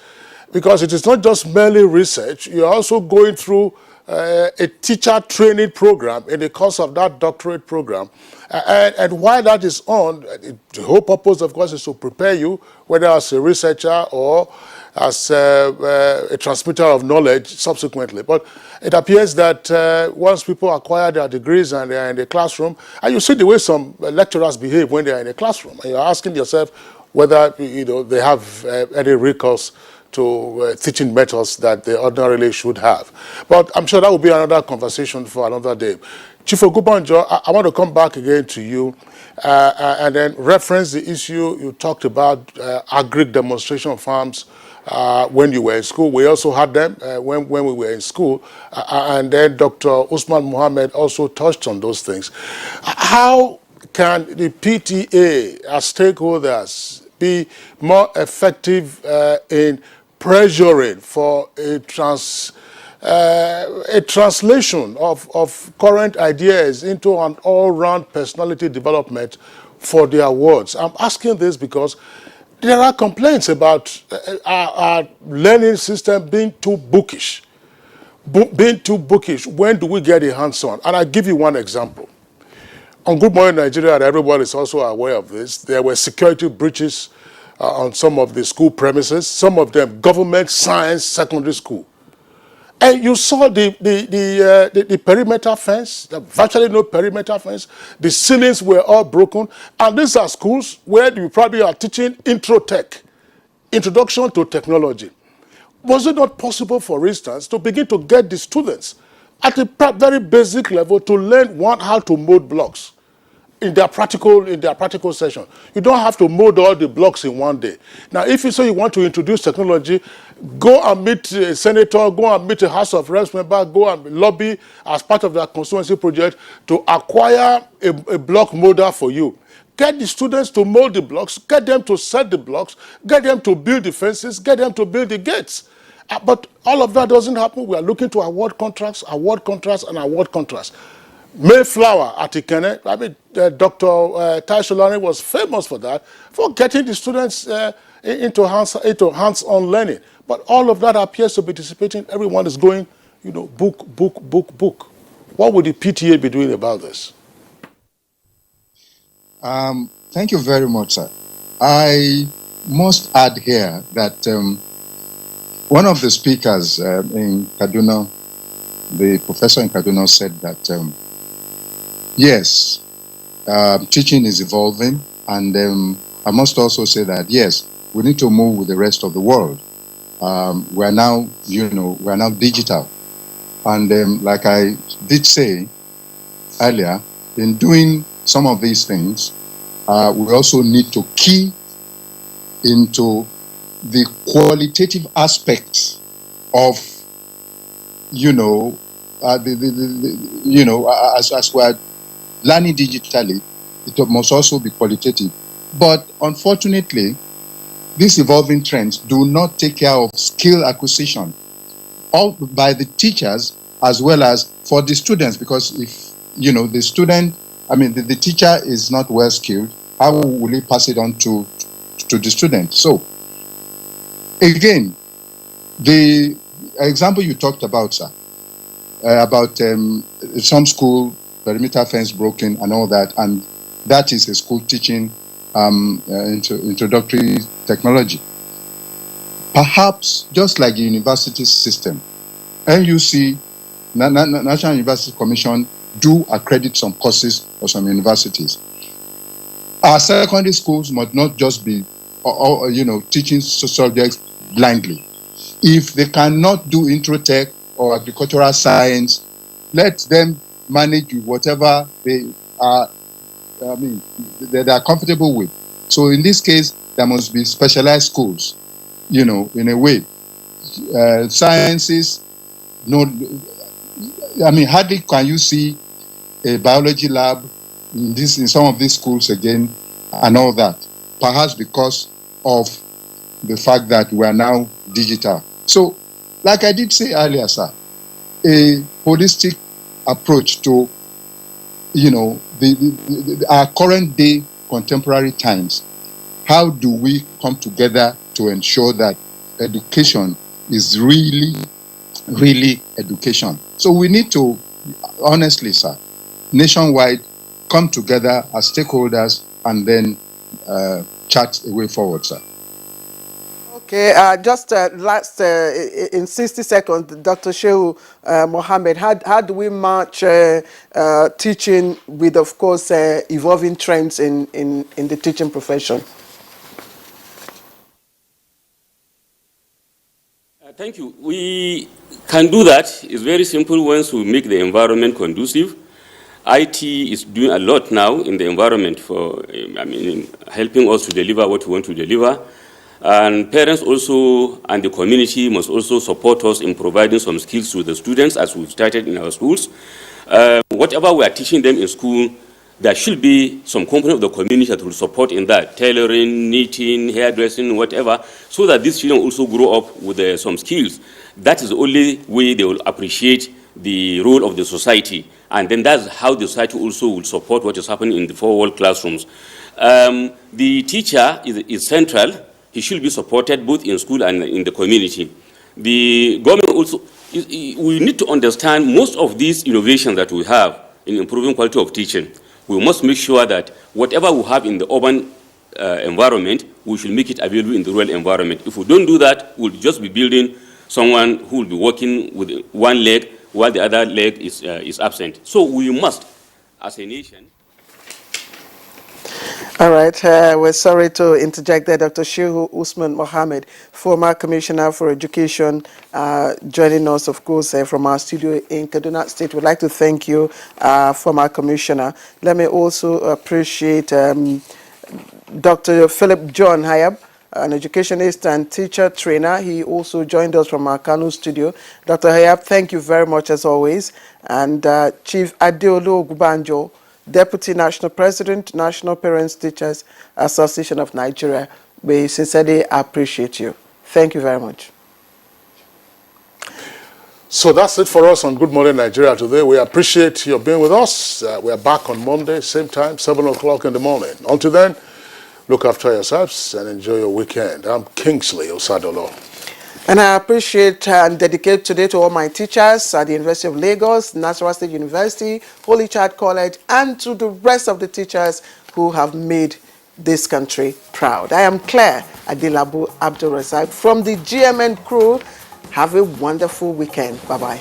because it is not just merely research, you're also going through a teacher training program in the course of that doctorate program. And while that is on, the whole purpose, of course, is to prepare you, whether as a researcher or as a transmitter of knowledge subsequently. But it appears that once people acquire their degrees and they are in the classroom, and you see the way some lecturers behave when they are in the classroom, and you're asking yourself whether they have any recourse to teaching methods that they ordinarily should have. But I'm sure that will be another conversation for another day. Chief Ogubanjo, I want to come back again to you and then reference the issue you talked about, agric demonstration farms when you were in school. We also had them when we were in school. And then Dr. Usman Mohammed also touched on those things. How can the PTA as stakeholders be more effective in pressuring for a translation of current ideas into an all-round personality development for their wards? I'm asking this because there are complaints about our learning system being too bookish. Being too bookish. When do we get a hands-on? And I'll give you one example. On Good Morning Nigeria, and everybody is also aware of this, there were security breaches on some of the school premises, some of them government science secondary school. And you saw the perimeter fence, virtually no perimeter fence. The ceilings were all broken. And these are schools where you probably are teaching introduction to technology. Was it not possible, for instance, to begin to get the students at a very basic level to learn how to mold blocks? In their practical session. You don't have to mold all the blocks in one day. Now, if you say you want to introduce technology, go and meet a senator, go and meet a House of Reps member, go and lobby as part of their constituency project to acquire a block molder for you. Get the students to mold the blocks, get them to set the blocks, get them to build the fences, get them to build the gates. But all of that doesn't happen. We are looking to award contracts, and award contracts. Mayflower at Ikene, Dr. Tai Solani was famous for that, for getting the students into hands-on learning. But all of that appears to be dissipating. Everyone is going, book. What would the PTA be doing about this? Thank you very much, sir. I must add here that one of the speakers in Kaduna, the professor in Kaduna, said that yes, teaching is evolving, and I must also say that yes, we need to move with the rest of the world. We're now, we're now digital, and like I did say earlier, in doing some of these things, we also need to key into the qualitative aspects of, as we're learning digitally, it must also be qualitative. But unfortunately, these evolving trends do not take care of skill acquisition, all by the teachers as well as for the students, because if, the student, the teacher is not well skilled, how will he pass it on to the student? So, again, example you talked about, sir, about some school perimeter fence broken and all that, and that is a school teaching introductory technology. Perhaps just like the university system, NUC, National University Commission, do accredit some courses for some universities. Our secondary schools must not just be, teaching subjects blindly. If they cannot do intro tech or agricultural science, let them manage with whatever they are, they are comfortable with. So in this case, there must be specialized schools, in a way. Sciences, hardly can you see a biology lab in some of these schools again and all that. Perhaps because of the fact that we are now digital. So, like I did say earlier, sir, a holistic approach to, our current day contemporary times. How do we come together to ensure that education is really, really education? So we need to, honestly, sir, nationwide, come together as stakeholders and then chart a way forward, sir. Okay, just last in 60 seconds, Dr. Shehu Mohammed, how do we match teaching with, of course, evolving trends in the teaching profession? Thank you. We can do that. It's very simple once we make the environment conducive. IT is doing a lot now in the environment for, helping us to deliver what we want to deliver. And parents also and the community must also support us in providing some skills to the students as we've started in our schools. Whatever we are teaching them in school, there should be some component of the community that will support in that, tailoring, knitting, hairdressing, whatever, so that these children also grow up with some skills. That is the only way they will appreciate the role of the society. And then that's how the society also will support what is happening in the four-wall classrooms. The teacher is central. He should be supported both in school and in the community. The government also, we need to understand most of these innovations that we have in improving quality of teaching. We must make sure that whatever we have in the urban environment, we should make it available in the rural environment. If we don't do that, we'll just be building someone who will be working with one leg while the other leg is absent. So we must, as a nation. All right, we're sorry to interject there. Dr. Shehu Usman Mohammed, former Commissioner for Education, joining us, of course, from our studio in Kaduna State. We'd like to thank you, former Commissioner. Let me also appreciate Dr. Philip John Hayab, an educationist and teacher trainer. He also joined us from our Kano studio. Dr. Hayab, thank you very much as always. And Chief Adeolu Ogubanjo, Deputy National President, National Parents Teachers Association of Nigeria. We sincerely appreciate you. Thank you very much. So that's it for us on Good Morning Nigeria today. We appreciate your being with us. We are back on Monday, same time, 7 o'clock in the morning. Until then, look after yourselves and enjoy your weekend. I'm Kingsley Osadolo. And I appreciate and dedicate today to all my teachers at the University of Lagos, Nasarawa State University, Holy Child College, and to the rest of the teachers who have made this country proud. I am Claire Adilabu Abdul Razak from the GMN crew. Have a wonderful weekend. Bye-bye.